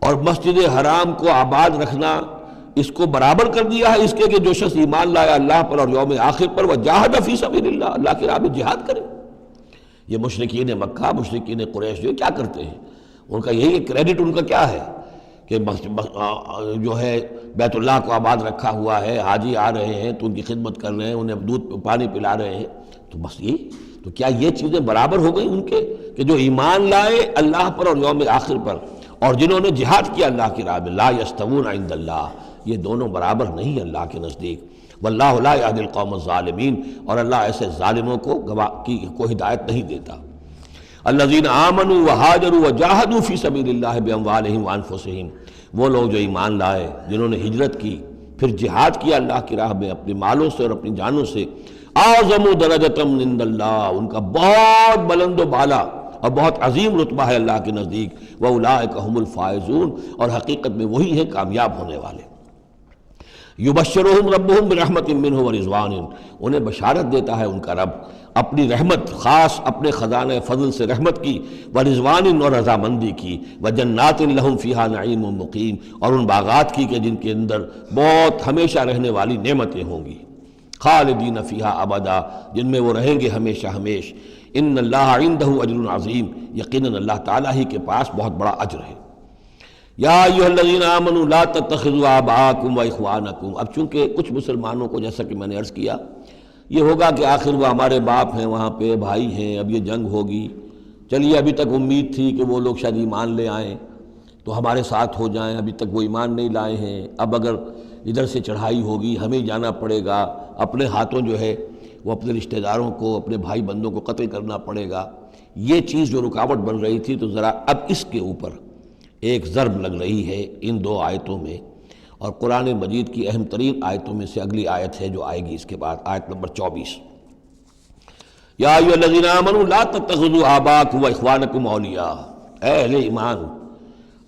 اور مسجد حرام کو آباد رکھنا اس کو برابر کر دیا ہے اس کے کہ جو شخص ایمان لایا اللہ پر اور یوم آخر پر، وجاہد فی سبیل اللہ، اللہ کی راہ میں جہاد کرے؟ یہ مشرکین مکہ، مشرکین قریش جو کیا کرتے ہیں، ان کا یہی کریڈٹ ان کا کیا ہے کہ جو ہے بیت اللہ کو آباد رکھا ہوا ہے، حاجی آ رہے ہیں تو ان کی خدمت کر رہے ہیں، انہیں دودھ پانی پلا رہے ہیں، تو بس یہ، تو کیا یہ چیزیں برابر ہو گئی ان کے کہ جو ایمان لائے اللہ پر اور یوم آخر پر اور جنہوں نے جہاد کیا اللہ کی راہ میں؟ لا یستوون عند اللہ، یہ دونوں برابر نہیں اللہ کے نزدیک۔ واللہ لا یہدی القوم الظالمین، اور اللہ ایسے ظالموں کو ہدایت نہیں دیتا۔ الذین آمنوا وہاجروا وجاہدوا فی سبیل اللہ باموالہم وانفسہم، وہ لوگ جو ایمان لائے، جنہوں نے ہجرت کی پھر جہاد کیا اللہ کی راہ میں اپنے مالوں سے اور اپنی جانوں سے۔ اعظم درجۃ عند اللہ، ان کا بہت بلند و بالا اور بہت عظیم رتبہ ہے اللہ کے نزدیک۔ واولئک هم الفائزون، اور حقیقت میں وہی ہیں کامیاب ہونے والے۔ یبشرہم ربہم برحمت منہ ورضوان، انہیں بشارت دیتا ہے ان کا رب اپنی رحمت، خاص اپنے خزانہ فضل سے رحمت کی، ورضوان، اور رضامندی کی، وجنات لہم فیہا نعیم مقیم، اور ان باغات کی کہ جن کے اندر بہت ہمیشہ رہنے والی نعمتیں ہوں گی، خالدین فیہا ابدا، جن میں وہ رہیں گے ہمیشہ ہمیش۔ ان اللہ عندہ اجر عظیم، یقیناً اللہ تعالیٰ ہی کے پاس بہت بڑا اجر ہے۔ یا ایھا الذین آمنوا لا تتخذوا آباءکم واخوانکم، اب چونکہ کچھ مسلمانوں کو جیسا کہ میں نے عرض کیا یہ ہوگا کہ آخر وہ ہمارے باپ ہیں، وہاں پہ بھائی ہیں، اب یہ جنگ ہوگی، چلیے ابھی تک امید تھی کہ وہ لوگ شاید ایمان لے آئیں تو ہمارے ساتھ ہو جائیں، ابھی تک وہ ایمان نہیں لائے ہیں، اب اگر ادھر سے چڑھائی ہوگی ہمیں جانا پڑے گا، اپنے ہاتھوں جو ہے وہ اپنے رشتہ داروں کو، اپنے بھائی بندوں کو قتل کرنا پڑے گا۔ یہ چیز جو رکاوٹ بن رہی تھی، تو ذرا اب اس کے اوپر ایک ضرب لگ رہی ہے ان دو آیتوں میں، اور قرآن مجید کی اہم ترین آیتوں میں سے اگلی آیت ہے جو آئے گی اس کے بعد، آیت نمبر 24۔ یا ایھا الذین آمنوا لا تتخذوا آباءکم واخوانکم اولیاء، اے اہل ایمان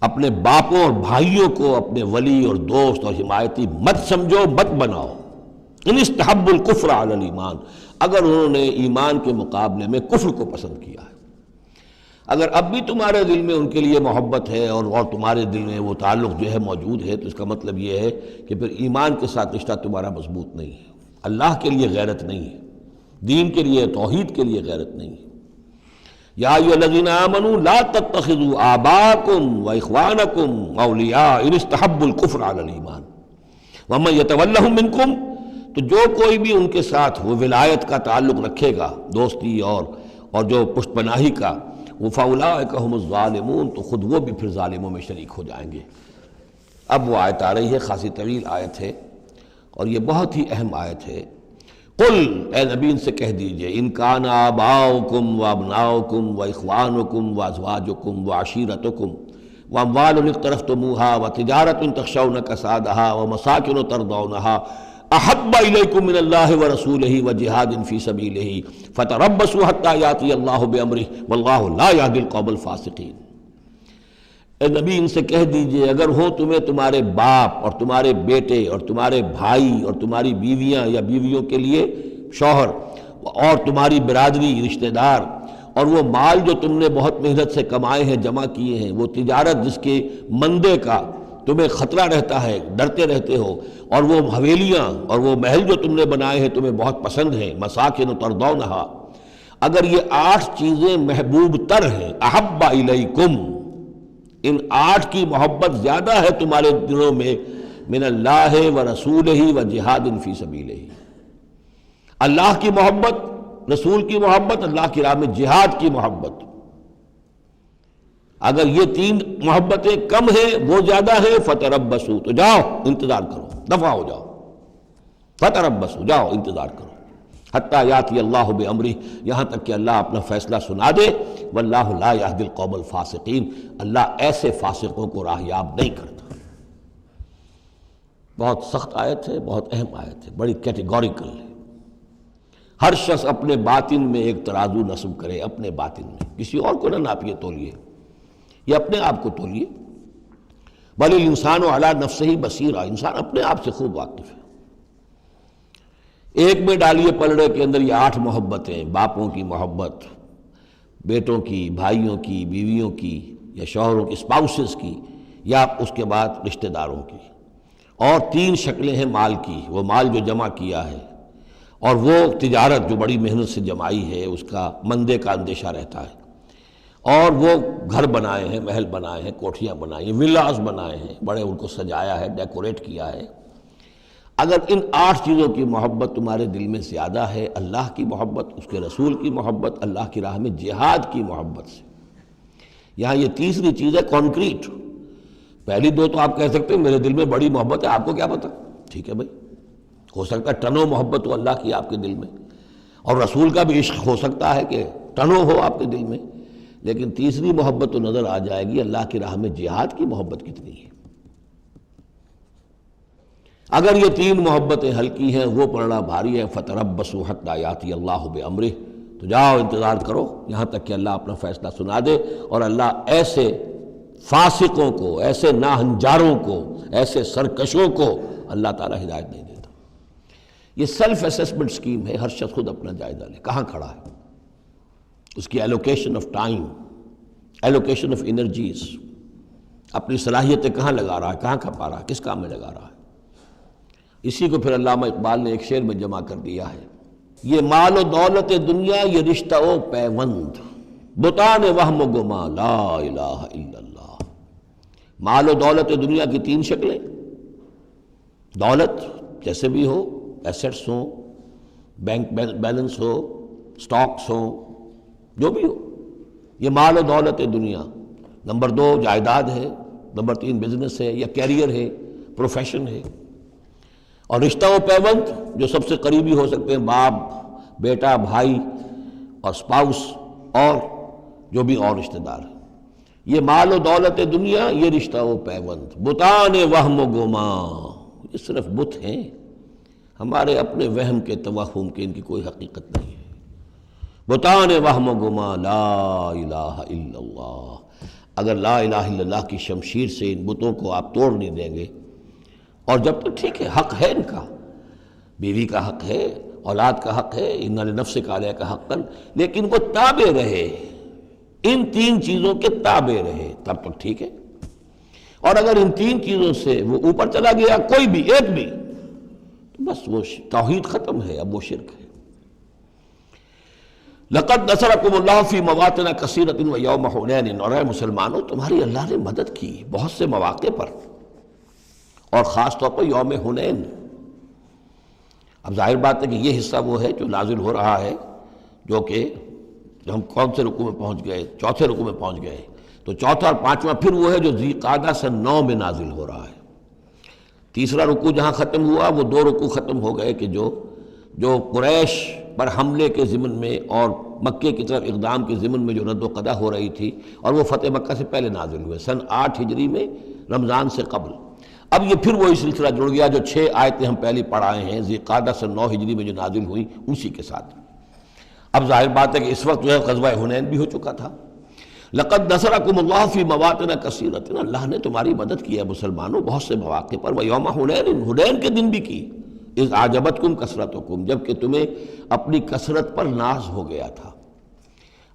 اپنے باپوں اور بھائیوں کو اپنے ولی اور دوست اور حمایتی مت سمجھو، مت بناؤ۔ ان استحبوا الکفر علی الایمان، اگر انہوں نے ایمان کے مقابلے میں کفر کو پسند کیا ہے، اگر اب بھی تمہارے دل میں ان کے لیے محبت ہے اور تمہارے دل میں وہ تعلق جو ہے موجود ہے، تو اس کا مطلب یہ ہے کہ پھر ایمان کے ساتھ رشتہ تمہارا مضبوط نہیں ہے، اللہ کے لیے غیرت نہیں ہے، دین کے لیے، توحید کے لیے غیرت نہیں ہے۔ یا ایھا الذین آمنوا لا تتخذوا آباءکم واخوانکم اولیاء ان استحبوا الکفر علی الایمان ومن یتولہم منکم، تو جو کوئی بھی ان کے ساتھ وہ ولایت کا تعلق رکھے گا، دوستی اور جو پشت پناہی کا، وہ فَأُولَٰئِكَ هُمُ الظَّالِمُونَ، تو خود وہ بھی پھر ظالموں میں شریک ہو جائیں گے۔ اب وہ آیت آ رہی ہے، خاصی طویل آیت ہے اور یہ بہت ہی اہم آیت ہے۔ قل، اے نبی ان سے کہہ دیجئے، ان کان آباؤکم وابناؤکم واخوانکم وازواجکم وعشیرتکم واموال اقترفتموها وتجارۃ تخشون کسادها ومساکن ترضونها احب الیکم من اللہ ورسولہ وجہاد فی سبیلہ فتربصوا حتی یاتی اللہ بامرہ واللہ لا یہدی القوم الفاسقین۔ اے نبی ان سے کہہ دیجئے، اگر ہوں تمہیں تمہارے باپ اور تمہارے بیٹے اور تمہارے بھائی اور تمہاری بیویاں یا بیویوں کے لیے شوہر اور تمہاری برادری رشتہ دار، اور وہ مال جو تم نے بہت محنت سے کمائے ہیں، جمع کیے ہیں، وہ تجارت جس کے مندے کا تمہیں خطرہ رہتا ہے، ڈرتے رہتے ہو، اور وہ حویلیاں اور وہ محل جو تم نے بنائے ہیں تمہیں بہت پسند ہیں، مساکن ترضونہا، اگر یہ 8 چیزیں محبوب تر ہیں، احب الیکم، ان 8 کی محبت زیادہ ہے تمہارے دلوں میں، من اللہ ورسولہ وجہاد فی سبیلہ، اللہ کی محبت، رسول کی محبت، اللہ کی راہ میں جہاد کی محبت، اگر یہ 3 محبتیں کم ہیں، وہ زیادہ ہیں، فتربصوا، تو جاؤ انتظار کرو، دفع ہو جاؤ، فتربصوا، جاؤ انتظار کرو، حتی یاتی اللہ بامرہ، یہاں تک کہ اللہ اپنا فیصلہ سنا دے، واللہ لا یہدی القوم الفاسقین، اللہ ایسے فاسقوں کو راہیاب نہیں کرتا۔ بہت سخت آیت ہے، بہت اہم آیت ہے، بڑی کیٹیگوریکل ہے۔ ہر شخص اپنے باطن میں ایک ترازو نصب کرے، اپنے باطن میں، کسی اور کو نہ ناپیے تولیے، یہ اپنے آپ کو تولیے۔ بل الانسان علی نفسہ بصیرہ، انسان اپنے آپ سے خوب واقف ہے۔ ایک میں ڈالیے پلڑے کے اندر یہ 8 محبتیں، باپوں کی محبت، بیٹوں کی، بھائیوں کی، بیویوں کی، یا شوہروں کی، اسپاؤسز کی، یا اس کے بعد رشتہ داروں کی، اور 3 شکلیں ہیں مال کی، وہ مال جو جمع کیا ہے، اور وہ تجارت جو بڑی محنت سے جمائی ہے، اس کا مندے کا اندیشہ رہتا ہے، اور وہ گھر بنائے ہیں، محل بنائے ہیں، کوٹھیاں بنائی ہیں، ولاز بنائے ہیں، بڑے ان کو سجایا ہے، ڈیکوریٹ کیا ہے۔ اگر ان 8 چیزوں کی محبت تمہارے دل میں زیادہ ہے، اللہ کی محبت، اس کے رسول کی محبت، اللہ کی راہ میں جہاد کی محبت سے، یہاں یہ تیسری چیز ہے کانکریٹ۔ پہلی 2 تو آپ کہہ سکتے ہیں میرے دل میں بڑی محبت ہے، آپ کو کیا پتہ، ٹھیک ہے بھائی، ہو سکتا ہے ٹنوں محبت ہو اللہ کی آپ کے دل میں، اور رسول کا بھی عشق ہو سکتا ہے کہ ٹنوں ہو آپ کے دل میں، لیکن تیسری محبت تو نظر آ جائے گی، اللہ کی راہ میں جہاد کی محبت کتنی ہے۔ اگر یہ 3 محبتیں ہلکی ہیں، وہ پڑھنا بھاری ہے، فتربصوا حتی یاتی اللہ بامرہ، تو جاؤ انتظار کرو یہاں تک کہ اللہ اپنا فیصلہ سنا دے، اور اللہ ایسے فاسقوں کو، ایسے ناہنجاروں کو، ایسے سرکشوں کو اللہ تعالیٰ ہدایت نہیں دیتا۔ یہ سیلف اسیسمنٹ سکیم ہے، ہر شخص خود اپنا جائزہ لے، کہاں کھڑا ہے، اس کی allocation of time, allocation of energies, اپنی صلاحیتیں کہاں لگا رہا ہے، کہاں کھپا رہا ہے، کس کام میں لگا رہا ہے۔ اسی کو پھر علامہ اقبال نے ایک شعر میں جمع کر دیا ہے، یہ مال و دولت دنیا، یہ رشتہ و پیوند، بتان وہم و گما، لا الہ الا اللہ۔ مال و دولت دنیا کی 3 شکلیں، دولت جیسے بھی ہو، ایسٹس ہوں، بینک بیلنس ہو، سٹاکس ہوں، جو بھی ہو، یہ مال و دولت دنیا۔ نمبر 2 جائیداد ہے، نمبر 3 بزنس ہے یا کیریئر ہے، پروفیشن ہے، اور رشتہ و پیوند جو سب سے قریبی ہو سکتے ہیں، باپ، بیٹا، بھائی اور سپاؤس، اور جو بھی اور رشتہ دار ہیں۔ یہ مال و دولت دنیا، یہ رشتہ و پیوند، بتان وہم و گما، یہ صرف بت ہیں، ہمارے اپنے وہم کے، توہم کے، ان کی کوئی حقیقت نہیں ہے۔ بتان وہم و گما، لا الہ الا اللہ۔ اگر لا الہ الا اللہ کی شمشیر سے ان بتوں کو آپ توڑ نہیں دیں گے، اور جب تک ٹھیک ہے، حق ہے ان کا، بیوی کا حق ہے، اولاد کا حق ہے، ان لنفسک علیک حقا، لیکن وہ تابع رہے، ان 3 چیزوں کے تابع رہے، تب تک ٹھیک ہے۔ اور اگر ان 3 چیزوں سے وہ اوپر چلا گیا، کوئی بھی ایک بھی، تو بس وہ توحید ختم ہے، اب وہ شرک ہے۔ لقد نصرکم اللہ فی مواطن کثیرۃ ویوم حنین، اور اے مسلمانوں تمہاری اللہ نے مدد کی بہت سے مواقع پر، اور خاص طور پر یوم حنین۔ اب ظاہر بات ہے کہ یہ حصہ وہ ہے جو نازل ہو رہا ہے، جو کہ ہم کون سے رکوع میں پہنچ گئے؟ چوتھے رکوع میں پہنچ گئے، تو چوتھا اور پانچواں پھر وہ ہے جو ذی قعدہ سن 9 میں نازل ہو رہا ہے۔ تیسرا رکوع جہاں ختم ہوا وہ 2 رکوع ختم ہو گئے کہ جو قریش پر حملے کے ضمن میں اور مکے کی طرف اقدام کے ضمن میں جو رد و قدا ہو رہی تھی، اور وہ فتح مکہ سے پہلے نازل ہوئے سن 8 ہجری میں، رمضان سے قبل۔ اب یہ پھر وہی سلسلہ جڑ گیا جو 6 آیتیں ہم پہلے پڑھائے ہیں ذی قعدہ سن 9 ہجری میں جو نازل ہوئی اسی کے ساتھ۔ اب ظاہر بات ہے کہ اس وقت جو ہے غزوہ حنین بھی ہو چکا تھا۔ لقد نصرکم اللہ فی مواطن کثیرۃ، اللہ نے تمہاری مدد کی ہے مسلمانوں بہت سے مواقع پر، ویوم حنین، حنین کے دن بھی کی، اذ اعجبتکم کثرتکم، جب کہ تمہیں اپنی کثرت پر ناز ہو گیا تھا۔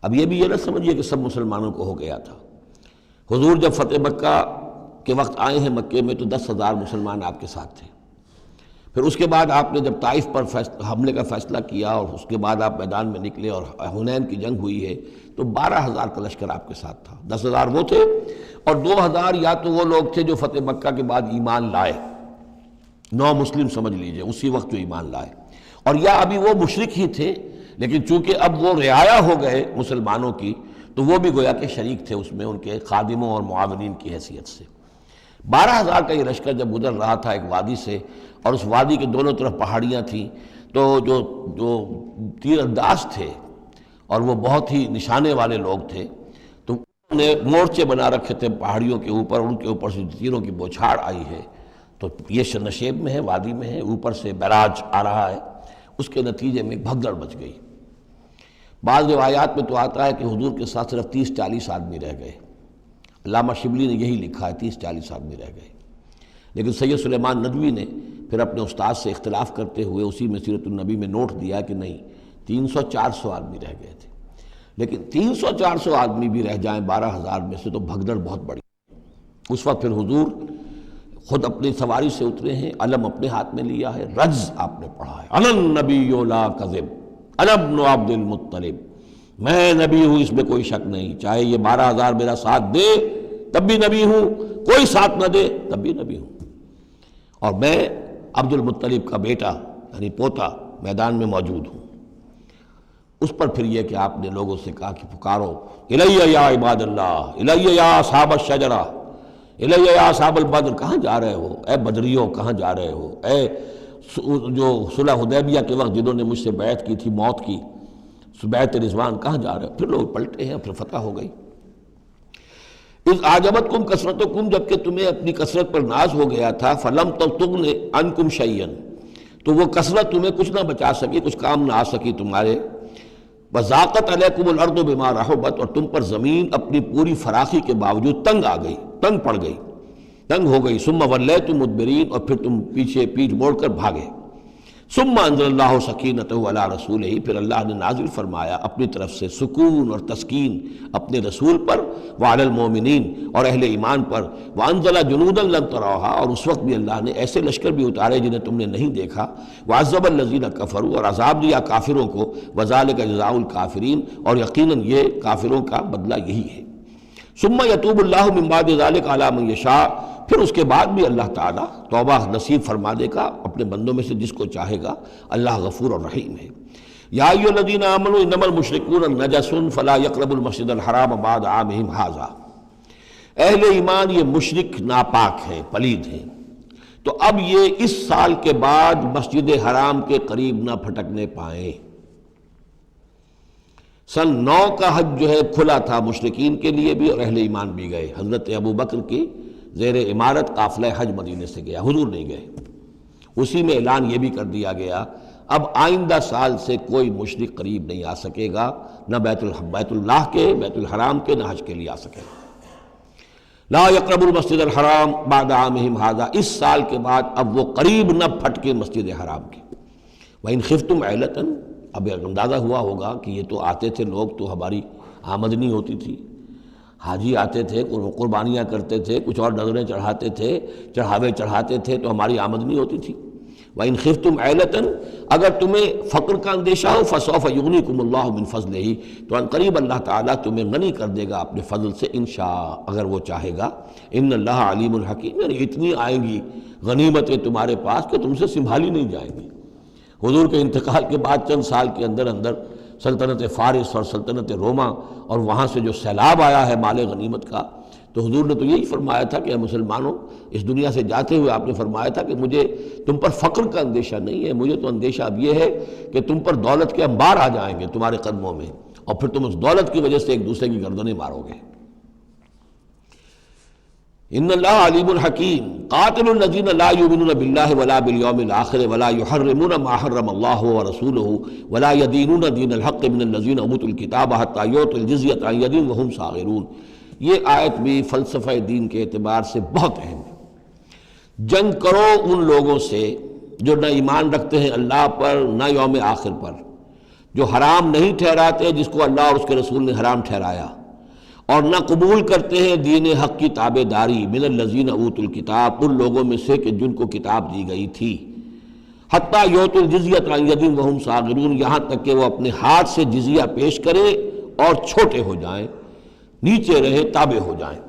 اب یہ بھی یہ نہ سمجھیے کہ سب مسلمانوں کو ہو گیا تھا۔ حضور جب فتح مکہ کے وقت آئے ہیں مکے میں تو 10,000 مسلمان آپ کے ساتھ تھے، پھر اس کے بعد آپ نے جب طائف پر حملے کا فیصلہ کیا اور اس کے بعد آپ میدان میں نکلے اور حنین کی جنگ ہوئی ہے تو 12,000 کا لشکر آپ کے ساتھ تھا، 10,000 وہ تھے اور 2,000 یا تو وہ لوگ تھے جو فتح مکہ کے بعد ایمان لائے، 9 مسلم سمجھ لیجئے اسی وقت جو ایمان لائے، اور یا ابھی وہ مشرک ہی تھے لیکن چونکہ اب وہ رعایا ہو گئے مسلمانوں کی تو وہ بھی گویا کہ شریک تھے اس میں ان کے خادموں اور معاونین کی حیثیت سے۔ 12,000 کا یہ لشکر جب گزر رہا تھا ایک وادی سے، اور اس وادی کے دونوں طرف پہاڑیاں تھیں، تو جو تیر انداز تھے اور وہ بہت ہی نشانے والے لوگ تھے تو انہوں نے مورچے بنا رکھے تھے پہاڑیوں کے اوپر، ان کے اوپر سے تیروں کی بوچھاڑ آئی ہے، تو یہ نشیب میں ہے، وادی میں ہے، اوپر سے بیراج آ رہا ہے، اس کے نتیجے میں بھگدڑ مچ گئی۔ بعض روایات میں تو آتا ہے کہ حضور کے ساتھ صرف 30-40 آدمی رہ گئے، علامہ شبلی نے یہی لکھا ہے 30-40 آدمی رہ گئے، لیکن سید سلیمان ندوی نے پھر اپنے استاد سے اختلاف کرتے ہوئے اسی میں سیرت النبی میں نوٹ دیا کہ نہیں 300-400 آدمی رہ گئے تھے، لیکن 300-400 آدمی بھی رہ جائیں 12,000 میں سے تو بھگدڑ بہت بڑی۔ اس وقت پھر حضور خود اپنی سواری سے اترے ہیں، علم اپنے ہاتھ میں لیا ہے، رجز آپ نے پڑھا ہے، انا النبی لا کذب انا ابن عبد المطلب، میں نبی ہوں اس میں کوئی شک نہیں، چاہے یہ 12,000 میرا ساتھ دے تب بھی نبی ہوں، کوئی ساتھ نہ دے تب بھی نبی ہوں، اور میں عبد المطلب کا بیٹا یعنی پوتا میدان میں موجود ہوں۔ اس پر پھر یہ کہ آپ نے لوگوں سے کہا کہ پکارو الیہ یا عباد اللہ، الیہ یا اصحاب الشجرہ، الیہ یا اصحاب البدر، کہاں جا رہے ہو اے بدریوں، کہاں جا رہے ہو اے جو صلح حدیبیہ کے وقت جنہوں نے مجھ سے بیعت کی تھی موت کی، بیعت رضوان، کہاں جا رہے ہو؟ پھر لوگ پلٹے ہیں، پھر فتح ہو گئی۔ اذ اعجبتکم کثرتکم، جب کہ تمہیں اپنی کثرت پر ناز ہو گیا تھا، فلم تغن عنکم شیئا، تو وہ کثرت تمہیں کچھ نہ بچا سکی، کچھ کام نہ آ سکی تمہارے، وضاقت علیکم الارض بما رحبت، اور تم پر زمین اپنی پوری فراخی کے باوجود تنگ آ گئی، تنگ پڑ گئی، تنگ ہو گئی، ثم ولیتم مدبرین، اور پھر تم پیچھے پیٹھ موڑ کر بھاگے، ثم انزل اللہ سکینتہ علی رسولہ، پھر اللہ نے نازل فرمایا اپنی طرف سے سکون اور تسکین اپنے رسول پر، وعلی المومنین، اور اہل ایمان پر، وانزل جنودا لم تروها، اور اس وقت بھی اللہ نے ایسے لشکر بھی اتارے جنہیں تم نے نہیں دیکھا، وعذب الذین کفروا، اور عذاب دیا کافروں کو، وذالک جزاء الکافرین، اور یقیناً یہ کافروں کا بدلہ یہی ہے۔ ثم یتوب اللہ من بعد ذلک علی من یشاء، پھر اس کے بعد بھی اللہ تعالیٰ توبہ نصیب فرما دے گا اپنے بندوں میں سے جس کو چاہے گا، اللہ غفور اور رحیم ہے۔ یا ایھا الذین آمنوا انما المشرکون نجس فلا یقربوا المسجد الحرام بعد عامہم ھذا، اہل ایمان یہ مشرک ناپاک ہیں، پلید ہیں، تو اب یہ اس سال کے بعد مسجد حرام کے قریب نہ پھٹکنے پائیں۔ سن 9 کا حج جو ہے کھلا تھا مشرکین کے لیے بھی اور اہل ایمان بھی گئے، حضرت ابو بکر کی زیر امارت قافلہ حج مدینے سے گیا، حضور نہیں گئے، اسی میں اعلان یہ بھی کر دیا گیا اب آئندہ سال سے کوئی مشرک قریب نہیں آ سکے گا، نہ بیت اللہ کے، بیت الحرام کے، نہ حج کے لیے آ سکے گا۔ لا یقربوا المسجد الحرام بعد عامہم ھذا، اس سال کے بعد اب وہ قریب نہ پھٹکے مسجد حرام کے۔ وَإِنْ خِفْتُمْ عِلَّةً، اب اندازہ ہوا ہوگا کہ یہ تو آتے تھے لوگ تو ہماری آمدنی ہوتی تھی، حاجی آتے تھے، قربانیاں کرتے تھے، کچھ اور نذریں چڑھاتے تھے، چڑھاوے چڑھاتے تھے تو ہماری آمدنی ہوتی تھی۔ وَإِنْ خِفْتُمْ عِلَّةً، اگر تمہیں فقر کا اندیشہ ہو، فَسَوْفَ يُغْنِيكُمُ اللَّهُ مِنْ فَضْلِهِ، تو عنقریب اللہ تعالیٰ تمہیں غنی کر دے گا اپنے فضل سے، انشاء، اگر وہ چاہے گا۔ ان اللہ علیم الحکیم، یعنی اتنی آئیں گی غنیمتیں تمہارے پاس کہ تم سے سنبھالی نہیں جائیں گی، حضور کے انتقال کے بعد چند سال کے اندر اندر سلطنت فارس اور سلطنت روما اور وہاں سے جو سیلاب آیا ہے مال غنیمت کا، تو حضور نے تو یہی فرمایا تھا کہ اے مسلمانوں، اس دنیا سے جاتے ہوئے آپ نے فرمایا تھا کہ مجھے تم پر فقر کا اندیشہ نہیں ہے، مجھے تو اندیشہ اب یہ ہے کہ تم پر دولت کے انبار آ جائیں گے تمہارے قدموں میں، اور پھر تم اس دولت کی وجہ سے ایک دوسرے کی گردنیں مارو گے۔ ان اللہ علیم الحکیم قاتل الذین لا یؤمنون باللہ ولا بالیوم الآخر ولا یحرمون ما حرم اللہ ورسولہ ولا یدینون دین الحق من الذین اوتوا الکتاب حتی یعطوا الجزیۃ عن ید وہم صاغرون۔ یہ آیت بھی فلسفہ دین کے اعتبار سے بہت اہم ہے۔ جنگ کرو ان لوگوں سے جو نہ ایمان رکھتے ہیں اللہ پر نہ یوم آخر پر، جو حرام نہیں ٹھہراتے جس کو اللہ اور اس کے رسول نے حرام ٹھہرایا، اور نہ قبول کرتے ہیں دین حق کی تابع داری من الذین اوتوا الکتاب، ان لوگوں میں سے کہ جن کو کتاب دی گئی تھی، حتی یعطوا الجزیۃ عن ید وہم صاغرون، یہاں تک کہ وہ اپنے ہاتھ سے جزیہ پیش کرے اور چھوٹے ہو جائیں، نیچے رہے، تابع ہو جائیں۔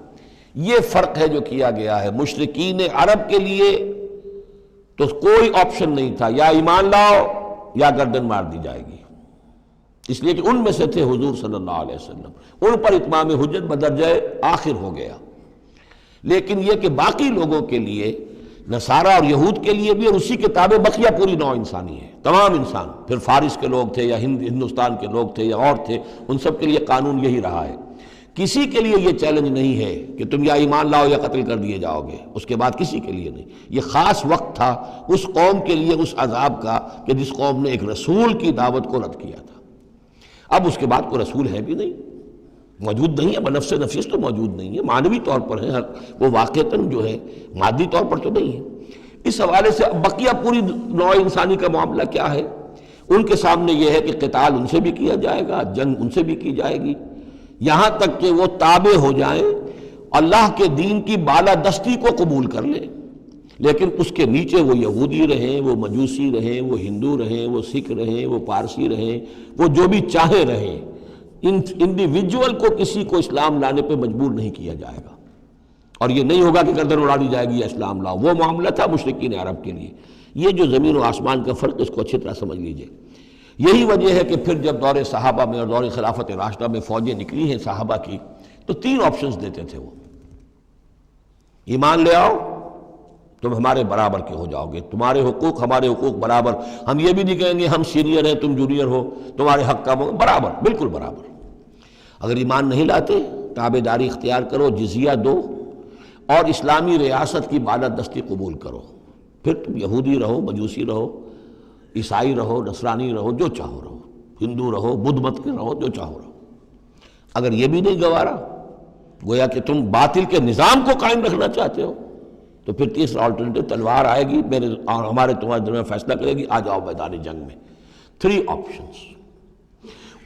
یہ فرق ہے جو کیا گیا ہے۔ مشرکین عرب کے لیے تو کوئی آپشن نہیں تھا، یا ایمان لاؤ یا گردن مار دی جائے گی، اس لیے کہ ان میں سے تھے حضور صلی اللہ علیہ وسلم، ان پر اتمام حجت بدرجہ آخر ہو گیا۔ لیکن یہ کہ باقی لوگوں کے لیے، نصارہ اور یہود کے لیے بھی، اور اسی کے تابع بقیہ پوری نوع انسانی ہے، تمام انسان، پھر فارس کے لوگ تھے یا ہندوستان کے لوگ تھے یا اور تھے، ان سب کے لیے قانون یہی رہا ہے۔ کسی کے لیے یہ چیلنج نہیں ہے کہ تم یا ایمان لاؤ یا قتل کر دیے جاؤ گے، اس کے بعد کسی کے لیے نہیں۔ یہ خاص وقت تھا اس قوم کے لیے اس عذاب کا کہ جس قوم نے ایک رسول کی دعوت کو رد کیا تھا۔ اب اس کے بعد کوئی رسول ہے بھی نہیں، موجود نہیں ہے، بنفس نفیس تو موجود نہیں ہے، معنوی طور پر ہے، وہ واقعتاً جو ہے مادی طور پر تو نہیں ہے۔ اس حوالے سے اب بقیہ پوری نوع انسانی کا معاملہ کیا ہے؟ ان کے سامنے یہ ہے کہ قتال ان سے بھی کیا جائے گا، جنگ ان سے بھی کی جائے گی، یہاں تک کہ وہ تابع ہو جائیں، اللہ کے دین کی بالادستی کو قبول کر لیں، لیکن اس کے نیچے وہ یہودی رہیں، وہ مجوسی رہیں، وہ ہندو رہیں، وہ سکھ رہیں، وہ پارسی رہیں، وہ جو بھی چاہے رہیں، انڈیویجول کو کسی کو اسلام لانے پہ مجبور نہیں کیا جائے گا، اور یہ نہیں ہوگا کہ گردن اڑا دی جائے گی یا اسلام لاؤ۔ وہ معاملہ تھا مشرکین عرب کے لیے۔ یہ جو زمین و آسمان کا فرق، اس کو اچھی طرح سمجھ لیجئے۔ یہی وجہ ہے کہ پھر جب دور صحابہ میں اور دور خلافت راشدہ میں فوجیں نکلی ہیں صحابہ کی، تو 3 آپشنز دیتے تھے وہ۔ ایمان لے آؤ، تم ہمارے برابر کے ہو جاؤ گے، تمہارے حقوق ہمارے حقوق برابر، ہم یہ بھی نہیں کہیں گے ہم سینئر ہیں تم جونیئر ہو، تمہارے حق کا برابر، بالکل برابر۔ اگر ایمان نہیں لاتے، تابع داری اختیار کرو، جزیہ دو، اور اسلامی ریاست کی بالادستی قبول کرو، پھر تم یہودی رہو، مجوسی رہو، عیسائی رہو، نصرانی رہو، جو چاہو رہو، ہندو رہو، بدھ مت کے رہو، جو چاہو رہو۔ اگر یہ بھی نہیں گوارا، گویا کہ تم باطل کے نظام کو قائم رکھنا چاہتے ہو، تو پھر تیسرا آلٹرنیٹو تلوار آئے گی، میرے اور ہمارے تمہارے درمیان فیصلہ کرے گی، آ جاؤ میدان جنگ میں۔ 3 آپشنز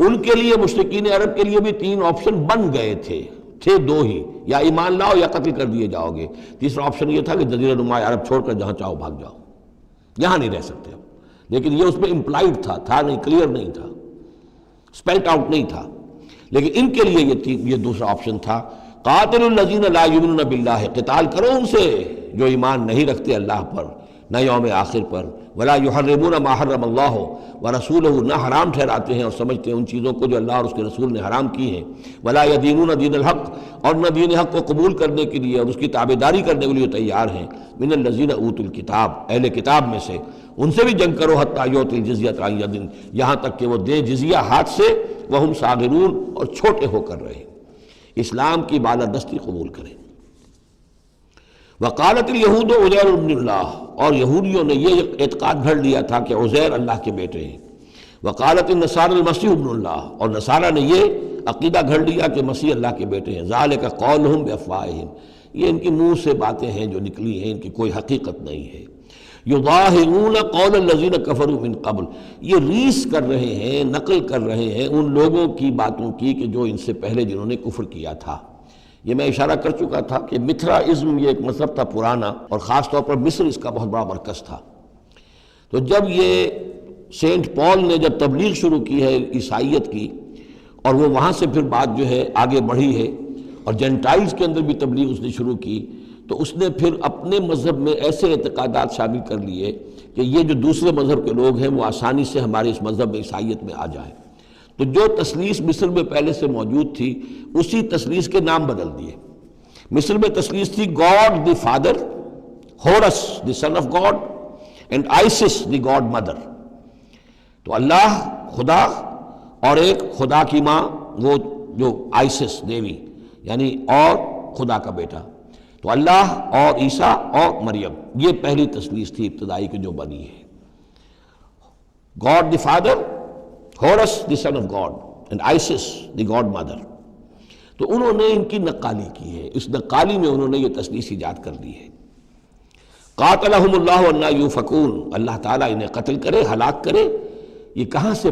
ان کے لیے، مشرکین عرب کے لیے بھی 3 آپشن بن گئے تھے 2 ہی، یا ایمان لاؤ یا قتل کر دیے جاؤ گے۔ تیسرا آپشن یہ تھا کہ جزیرہ نما عرب چھوڑ کر جہاں چاہو بھاگ جاؤ، یہاں نہیں رہ سکتے اب۔ لیکن یہ اس میں امپلائڈ تھا نہیں، کلیئر نہیں تھا، اسپیلٹ آؤٹ نہیں تھا۔ لیکن ان کے لیے یہ دوسرا آپشن تھا، قاتل الذین لا یؤمنون باللہ، قتال کرو ان سے جو ایمان نہیں رکھتے اللہ پر نہ یوم آخر پر، ولا یحرمون ما حرم اللہ ورسولہ، نہ حرام ٹھہراتے ہیں اور سمجھتے ہیں ان چیزوں کو جو اللہ اور اس کے رسول نے حرام کی ہیں، ولا یدینون دین الحق، اور نہ دین حق کو قبول کرنے کے لیے اور اس کی تابعداری کرنے کے لیے تیار ہیں، من الذین اوتوا الکتاب، اہل کتاب میں سے، ان سے بھی جنگ کرو، حتی یعطوا الجزیۃ عن ید، یہاں تک کہ وہ دیں جزیہ ہاتھ سے، وہم صاغرون، اور چھوٹے ہو کر رہے، اسلام کی بالادستی قبول کریں۔ وقالت الیہود عزیر ابن اللہ، اور یہودیوں نے یہ اعتقاد گھڑ لیا تھا کہ عزیر اللہ کے بیٹے ہیں۔ وقالت النصارى المسیح ابن اللہ، اور نصارہ نے یہ عقیدہ گھڑ لیا کہ مسیح اللہ کے بیٹے ہیں۔ ذالک قولہم بافواہہم، یہ ان کی منہ سے باتیں ہیں جو نکلی ہیں، ان کی کوئی حقیقت نہیں ہے۔ یظاہرون قول الذین کفروا من قبل، یہ ریس کر رہے ہیں، نقل کر رہے ہیں ان لوگوں کی باتوں کی کہ جو ان سے پہلے جنہوں نے کفر کیا تھا۔ یہ میں اشارہ کر چکا تھا کہ متھرائزم یہ ایک مذہب تھا پرانا، اور خاص طور پر مصر اس کا بہت بڑا مرکز تھا۔ تو جب یہ سینٹ پال نے جب تبلیغ شروع کی ہے عیسائیت کی، اور وہ وہاں سے پھر بات جو ہے آگے بڑھی ہے، اور جینٹائلز کے اندر بھی تبلیغ اس نے شروع کی، تو اس نے پھر اپنے مذہب میں ایسے اعتقادات شامل کر لیے کہ یہ جو دوسرے مذہب کے لوگ ہیں وہ آسانی سے ہمارے اس مذہب میں عیسائیت میں آ جائیں. تو جو تثلیث مصر میں پہلے سے موجود تھی اسی تثلیث کے نام بدل دیے. مصر میں تثلیث تھی God the father, Horus the son of God, and Isis the God mother. تو اللہ خدا اور ایک خدا کی ماں وہ جو آئسس دیوی یعنی اور خدا کا بیٹا. تو اللہ اور عیسیٰ اور مریم، یہ پہلی تثلیث تھی ابتدائی کی جو بنی ہے. God the father, Horus the son of God and Isis the God mother. تو انہوں نے ان کی نقالی کی ہے، اس نقالی میں انہوں نے یہ تثلیث ایجاد کر دی ہے. قاتلہم اللہ انا یوفکون، اللہ تعالیٰ انہیں قتل کرے، ہلاک کرے. یہ کہاں سے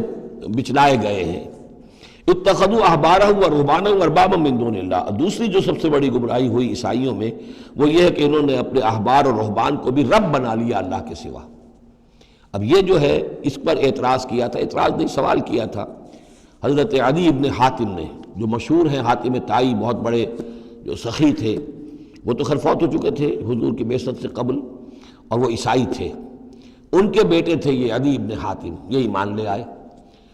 بچلائے گئے ہیں؟ اتخذوا احبارهم ورهبانهم اربابا من دون اللہ. دوسری جو سب سے بڑی گمراہی ہوئی عیسائیوں میں وہ یہ ہے کہ انہوں نے اپنے احبار اور رہبان کو بھی رب بنا لیا اللہ کے سوا. اب یہ جو ہے اس پر اعتراض کیا تھا، اعتراض نہیں سوال کیا تھا حضرت عدی ابن حاتم نے، جو مشہور ہیں حاتم طائی، بہت بڑے جو سخی تھے. وہ تو خیر فوت ہو چکے تھے حضور کی بعثت سے قبل اور وہ عیسائی تھے. ان کے بیٹے تھے یہ عدی ابن حاتم، یہ ایمان لے آئے.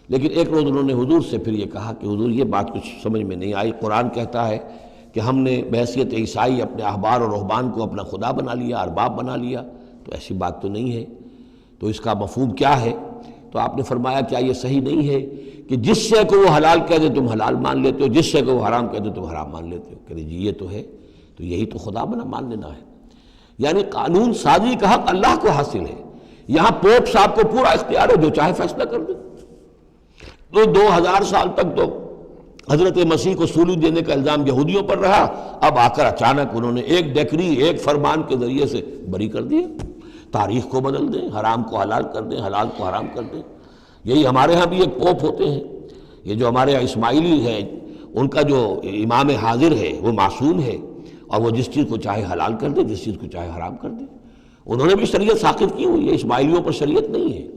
لیکن ایک روز انہوں نے حضور سے پھر یہ کہا کہ حضور یہ بات کچھ سمجھ میں نہیں آئی. قرآن کہتا ہے کہ ہم نے بحیثیت عیسائی اپنے احبار اور رہبان کو اپنا خدا بنا لیا، ارباب بنا لیا. تو ایسی بات تو نہیں ہے، تو اس کا مفہوم کیا ہے؟ تو آپ نے فرمایا کیا یہ صحیح نہیں ہے کہ جس شے کو وہ حلال کہہ دے تم حلال مان لیتے ہو، جس شے کو وہ حرام کہہ دے تم حرام مان لیتے ہو؟ کہ جی یہ تو ہے، تو یہی تو خدا بنا مان لینا ہے. یعنی قانون سازی کا حق اللہ کو حاصل ہے. یہاں پوپ صاحب کو پورا اختیار ہے، جو چاہے فیصلہ کر دے. تو 2000 سال تک تو حضرت مسیح کو سولی دینے کا الزام یہودیوں پر رہا. اب آ کر اچانک انہوں نے ایک ڈیکری، ایک فرمان کے ذریعے سے بری کر دیا. تاریخ کو بدل دیں، حرام کو حلال کر دیں، حلال کو حرام کر دیں. یہی ہمارے ہاں بھی ایک پوپ ہوتے ہیں. یہ جو ہمارے یہاں اسماعیلی ہیں ان کا جو امام حاضر ہے وہ معصوم ہے اور وہ جس چیز کو چاہے حلال کر دے، جس چیز کو چاہے حرام کر دے. انہوں نے بھی شریعت ساقط کی ہوئی ہے، اسماعیلیوں پر شریعت نہیں ہے.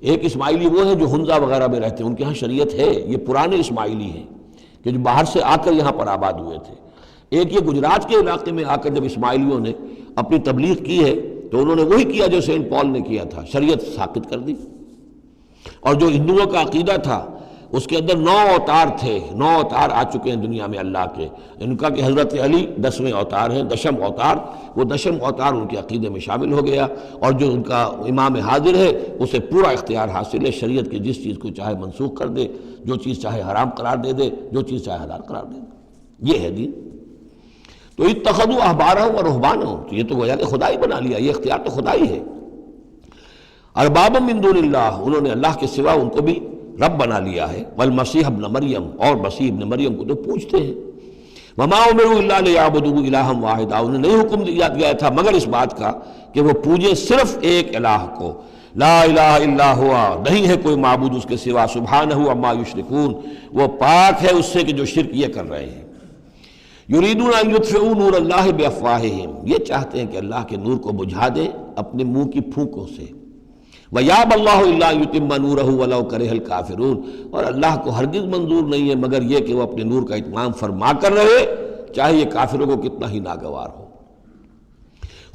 ایک اسماعیلی وہ ہیں جو ہنزا وغیرہ میں رہتے ہیں، ان کے ہاں شریعت ہے. یہ پرانے اسماعیلی ہیں کہ جو باہر سے آ کر یہاں پر آباد ہوئے تھے. ایک یہ گجرات کے علاقے میں آ کر جب اسماعیلیوں نے اپنی تبلیغ کی ہے تو انہوں نے وہی کیا جو سینٹ پال نے کیا تھا، شریعت ساقط کر دی. اور جو ہندوؤں کا عقیدہ تھا اس کے اندر 9 اوتار تھے، 9 اوتار آ چکے ہیں دنیا میں اللہ کے. ان کا کہ حضرت علی 10ویں اوتار ہیں، 10م اوتار. وہ 10م اوتار ان کے عقیدے میں شامل ہو گیا. اور جو ان کا امام حاضر ہے اسے پورا اختیار حاصل ہے، شریعت کی جس چیز کو چاہے منسوخ کر دے، جو چیز چاہے حرام قرار دے دے، جو چیز چاہے حلال قرار دے دے. یہ ہے دین. تو اتخذوا احبارهم ورهبانهم، تو یہ تو گویا کہ خدا ہی بنا لیا، یہ اختیار تو خدا ہی ہے. اربابا من دون اللہ، انہوں نے اللہ کے سوا ان کو بھی رب بنا لیا ہے. والمسیح ابن مریم، اور مسیح ابن مریم کو تو پوچھتے ہیں. وما امروا الا لیعبدوا الہا واحدا، انہیں نہیں حکم دیا گیا تھا مگر اس بات کا کہ وہ پوجے صرف ایک الہ کو. لا الہ الا ہوا، نہیں ہے کوئی معبود اس کے سوا. سبحانہ عما یشرکون، وہ پاک ہے اس سے کہ جو شرک یہ کر رہے ہیں. یریدون ان یطفئوا نور اللہ بافواہہم، یہ چاہتے ہیں کہ اللہ کے نور کو بجھا دیں اپنے منہ کی پھونکوں سے. وَيَأْبَى اللَّهُ إِلَّا أَن يُتِمَّ نُورَهُ وَلَوْ كَرِهَ الْكَافِرُونَ، اور اللہ کو ہرگز منظور نہیں ہے مگر یہ کہ وہ اپنے نور کا اتمام فرما کر رہے چاہے یہ کافروں کو کتنا ہی ناگوار ہو.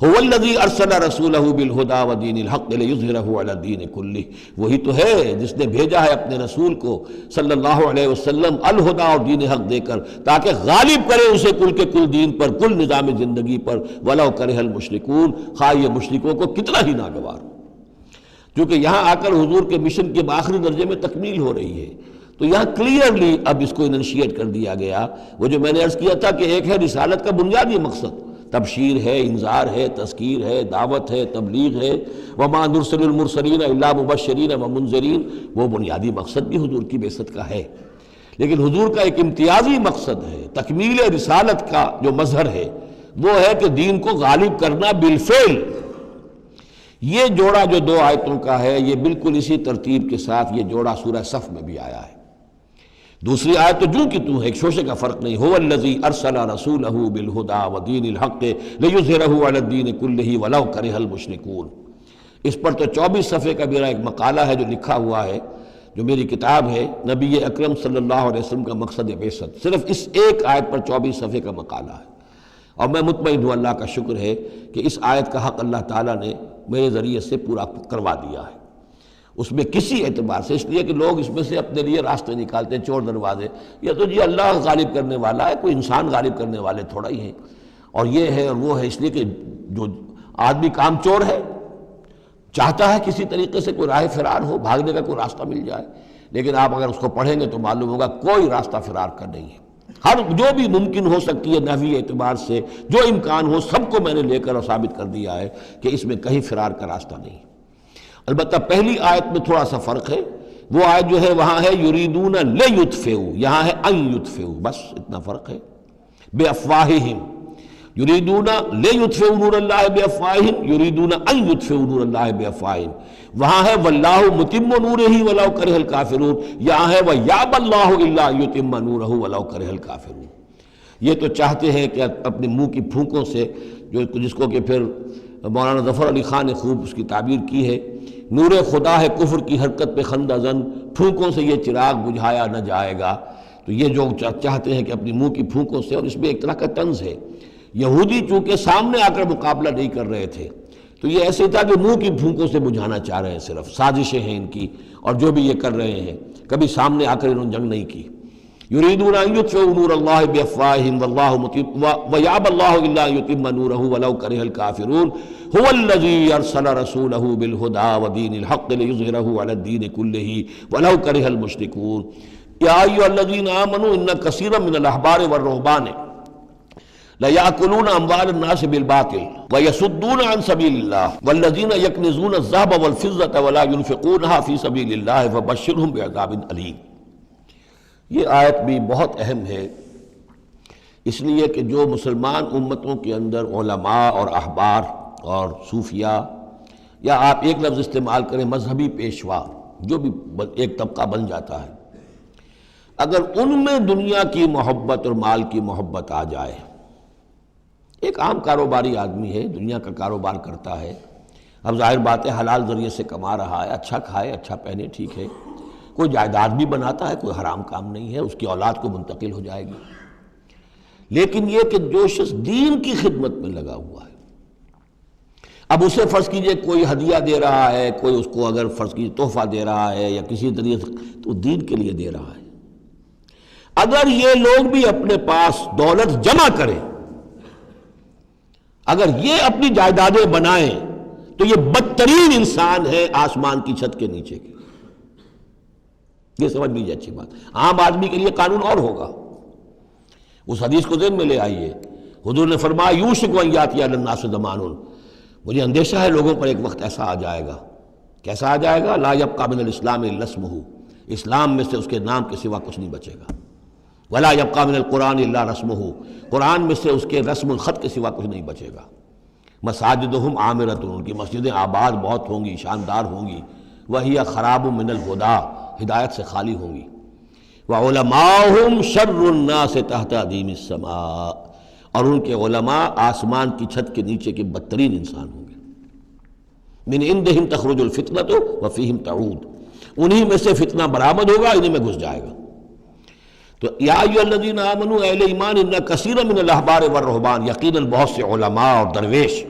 هُوَ الَّذِي أَرْسَلَ رَسُولَهُ بِالْهُدَى وَدِينِ الْحَقِّ لِيُظْهِرَهُ عَلَى الدِّينِ كُلِّهِ، وہی تو ہے جس نے بھیجا ہے اپنے رسول کو صلی اللہ علیہ وسلم الہدا اور دین حق دے کر تاکہ غالب کرے اسے کل کے کل دین پر، کل نظام زندگی پر. وَلَوْ كَرِهَ الْمُشْرِكُونَ، خواہ یہ مشرکوں کو کتنا ہی ناگوار ہو. کیونکہ یہاں آ کر حضور کے مشن کے آخری درجے میں تکمیل ہو رہی ہے تو یہاں کلیئرلی اب اس کو انشیٹ کر دیا گیا. وہ جو میں نے عرض کیا تھا کہ ایک ہے رسالت کا بنیادی مقصد، تبشیر ہے، انذار ہے، تذکیر ہے، دعوت ہے، تبلیغ ہے. وما نرسل المرسلین الا مبشرین ومنذرین، وہ بنیادی مقصد بھی حضور کی بعثت کا ہے. لیکن حضور کا ایک امتیازی مقصد ہے، تکمیل رسالت کا جو مظہر ہے وہ ہے کہ دین کو غالب کرنا بالفعل. یہ جوڑا جو 2 آیتوں کا ہے یہ بالکل اسی ترتیب کے ساتھ یہ جوڑا سورہ صف میں بھی آیا ہے. دوسری آیت تو جو کہ تو ہے، ایک شوشے کا فرق نہیں. هو الذی ارسل رسولہ بالہدی ودین الحق لیظہرہ علی الدین کلہ ولو کرہ المشرکون. اس پر تو 24 صفحے کا میرا ایک مقالہ ہے جو لکھا ہوا ہے، جو میری کتاب ہے نبی اکرم صلی اللہ علیہ وسلم کا مقصد بعثت. صرف اس ایک آیت پر 24 صفحے کا مقالہ ہے. اور میں مطمئن ہوں اللہ کا شکر ہے کہ اس آیت کا حق اللہ تعالیٰ نے میرے ذریعے سے پورا کروا دیا ہے۔ اس میں کسی اعتبار سے، اس لیے کہ لوگ اس میں سے اپنے لیے راستے نکالتے ہیں، چور دروازے، یہ تو جی اللہ غالب کرنے والا ہے، کوئی انسان غالب کرنے والے تھوڑا ہی ہیں، اور یہ ہے اور وہ ہے، اس لیے کہ جو آدمی کام چور ہے چاہتا ہے کسی طریقے سے کوئی راہ فرار ہو، بھاگنے کا کوئی راستہ مل جائے، لیکن آپ اگر اس کو پڑھیں گے تو معلوم ہوگا کوئی راستہ فرار کا نہیں ہے۔ ہر جو بھی ممکن ہو سکتی ہے نحوی اعتبار سے، جو امکان ہو، سب کو میں نے لے کر اور ثابت کر دیا ہے کہ اس میں کہیں فرار کا راستہ نہیں۔ البتہ پہلی آیت میں تھوڑا سا فرق ہے، وہ آیت جو ہے وہاں ہے یریدون لیطفئوا، یہاں ہے ان یطفئوا، بس اتنا فرق ہے۔ بافواہہم یریدون لیطفئوا نور اللہ بافواہہم، یریدون ان یطفئوا نور اللہ بافواہہم، وہاں ہے واللہ متم نورہ ولو کرہ الکافرون، یہاں ہے ویابی اللہ الا ان یتم نورہ ولو کرہ الکافرون۔ یہ تو چاہتے ہیں کہ اپنے منہ کی پھونکوں سے، جس کو کہ پھر مولانا ظفر علی خان نے خوب اس کی تعبیر کی ہے، نور خدا ہے کفر کی حرکت پہ خندہ زن، پھونکوں سے یہ چراغ بجھایا نہ جائے گا۔ تو یہ جو چاہتے ہیں کہ اپنی منہ کی پھونکوں سے، اور اس میں ایک طرح کا طنز ہے، یہودی چونکہ سامنے آ کر مقابلہ نہیں کر رہے تھے تو یہ ایسے تھا کہ منہ کی پھونکوں سے بجھانا چاہ رہے ہیں، صرف سازشیں ہیں ان کی، اور جو بھی یہ کر رہے ہیں کبھی سامنے آ کر انہوں نے جنگ نہیں کی۔ یریدون ان یطفئوا نور اللہ بافواہہم واللہ متم ویابی اللہ الا ان یتم نورہ ولو کرہ الکافرون هو الذی ارسل رسولہ بالہدی ودین الحق لیظہرہ علی الدین کلہ ولو کرہ المشرکون یا ایھا الذین آمنوا ان کثیرا من الاحبار والرہبان لَيَأْكُلُونَ أَمْوَالَ النَّاسِ بِالْبَاطِلِ وَيَصُدُّونَ عَنْ سَبِيلِ اللَّهِ وَالَّذِينَ يَكْنِزُونَ الذَّهَبَ وَالْفِضَّةَ وَلَا يُنْفِقُونَهَا فِي سَبِيلِ اللَّهِ فَبَشِّرْهُم بِعَذَابٍ أَلِيمٍ۔ یہ آیت بھی بہت اہم ہے، اس لیے کہ جو مسلمان امتوں کے اندر علماء اور احبار اور صوفیاء، یا آپ ایک لفظ استعمال کریں مذہبی پیشوا، جو بھی ایک طبقہ بن جاتا ہے، اگر ان میں دنیا کی محبت اور مال کی محبت آ جائے، ایک عام کاروباری آدمی ہے، دنیا کا کاروبار کرتا ہے، اب ظاہر بات ہے حلال ذریعے سے کما رہا ہے، اچھا کھائے اچھا پہنے، ٹھیک ہے، کوئی جائیداد بھی بناتا ہے، کوئی حرام کام نہیں ہے، اس کی اولاد کو منتقل ہو جائے گی، لیکن یہ کہ جو شخص دین کی خدمت میں لگا ہوا ہے، اب اسے فرض کیجئے کوئی ہدیہ دے رہا ہے، کوئی اس کو اگر فرض کیجئے تحفہ دے رہا ہے یا کسی طریقے سے، تو دین کے لیے دے رہا ہے۔ اگر یہ لوگ بھی اپنے پاس دولت جمع کریں، اگر یہ اپنی جائیدادیں بنائیں، تو یہ بدترین انسان ہے آسمان کی چھت کے نیچے کے۔ یہ سمجھ لیجیے اچھی بات، عام آدمی کے لیے قانون اور ہوگا۔ اس حدیث کو ذہن میں لے آئیے، حضور نے فرمایا یوشک ان یاتی علی الناس زمان، مجھے اندیشہ ہے لوگوں پر ایک وقت ایسا آ جائے گا، کیسا آ جائے گا؟ لا یبقی من الاسلام الا اسمہ، اسلام میں سے اس کے نام کے سوا کچھ نہیں بچے گا۔ ولا یبقی من القرآن الا رسمہ، قرآن میں سے اس کے رسم الخط کے سوا کچھ نہیں بچے گا۔ مساجدہم عامرۃ، ان کی مسجدیں آباد بہت ہوں گی، شاندار ہوں گی، وہی خراب من الہدیٰ، ہدایت سے خالی ہوں گی۔ وعلماؤہم شر الناس تحت عدیم السماء، اور ان کے علماء آسمان کی چھت کے نیچے کے بدترین انسان ہوں گے۔ من عندہم تخرج الفتنۃ وفیہم تعود، انہی میں سے فتنہ برآمد ہوگا، انہی میں گھس جائے گا۔ تو یا ایھا الذین آمنوا، اہل ایمان، ان کثیرا من الاحبار والرہبان، یقیناً بہت سے علماء اور درویش،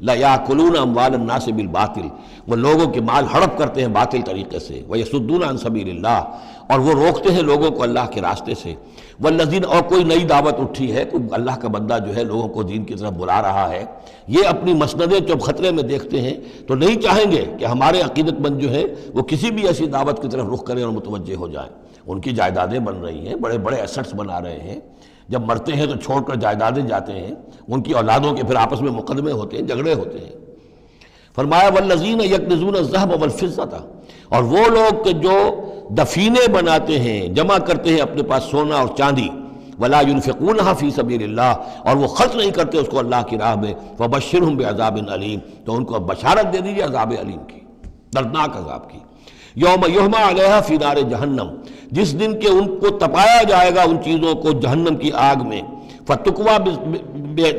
لَيَأْكُلُونَ أَمْوَالَ النَّاسِ بِالْبَاطِلِ، وہ لوگوں کے مال ہڑپ کرتے ہیں باطل طریقے سے، وَيَصُدُّونَ عَنْ سَبِيلِ اللَّهِ، اور وہ روکتے ہیں لوگوں کو اللہ کے راستے سے، وَالَّذِينَ، اور کوئی نئی دعوت اٹھی ہے، کوئی اللہ کا بندہ جو ہے لوگوں کو دین کی طرف بلا رہا ہے، یہ اپنی مسندیں جب خطرے میں دیکھتے ہیں تو نہیں چاہیں گے کہ ہمارے عقیدت مند جو ہے وہ کسی بھی ایسی دعوت کی طرف رخ کریں اور متوجہ ہو جائیں۔ ان کی جائیدادیں بن رہی ہیں، بڑے بڑے ایسٹس بنا رہے ہیں، جب مرتے ہیں تو چھوڑ کر جائیدادیں جاتے ہیں، ان کی اولادوں کے پھر آپس میں مقدمے ہوتے ہیں، جھگڑے ہوتے ہیں۔ فرمایا والذین یکنزون الذھب والفضۃ، اور وہ لوگ کہ جو دفینے بناتے ہیں، جمع کرتے ہیں اپنے پاس سونا اور چاندی، ولا ينفقونها فی سبیل اللہ، اور وہ خرچ نہیں کرتے اس کو اللہ کی راہ میں، فبشرہم بعذاب علیم، تو ان کو بشارت دے دیجیے عذاب علیم کی، دردناک عذاب کی۔ یوم یحمى علیہا فی نار جہنم، جس دن کہ ان کو تپایا جائے گا ان چیزوں کو جہنم کی آگ میں، فتقویٰ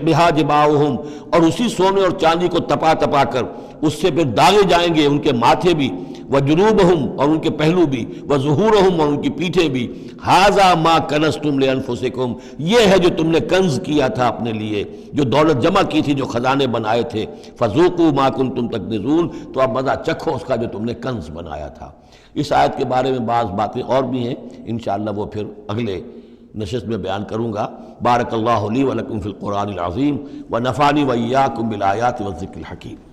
بہا جباہہم، اور اسی سونے اور چاندی کو تپا تپا کر اس سے پھر داغے جائیں گے ان کے ماتھے بھی، وجنوبہم اور ان کے پہلو بھی، وظہورہم اور ان کی پیٹھیں بھی، ھذا ما کنزتم لانفسکم یہ ہے جو تم نے کنز کیا تھا اپنے لیے، جو دولت جمع کی تھی، جو خزانے بنائے تھے، فذوقوا ما کنتم تکنزون تو اب مزہ چکھو اس کا جو تم نے کنز بنایا تھا۔ اس آیت کے بارے میں بعض باتیں اور بھی ہیں، انشاءاللہ وہ پھر اگلے نشست میں بیان کروں گا۔ بارک اللہ لی ولکم فی القرآن العظیم ونفعنی وإیاکم بالآیات والذکر الحکیم۔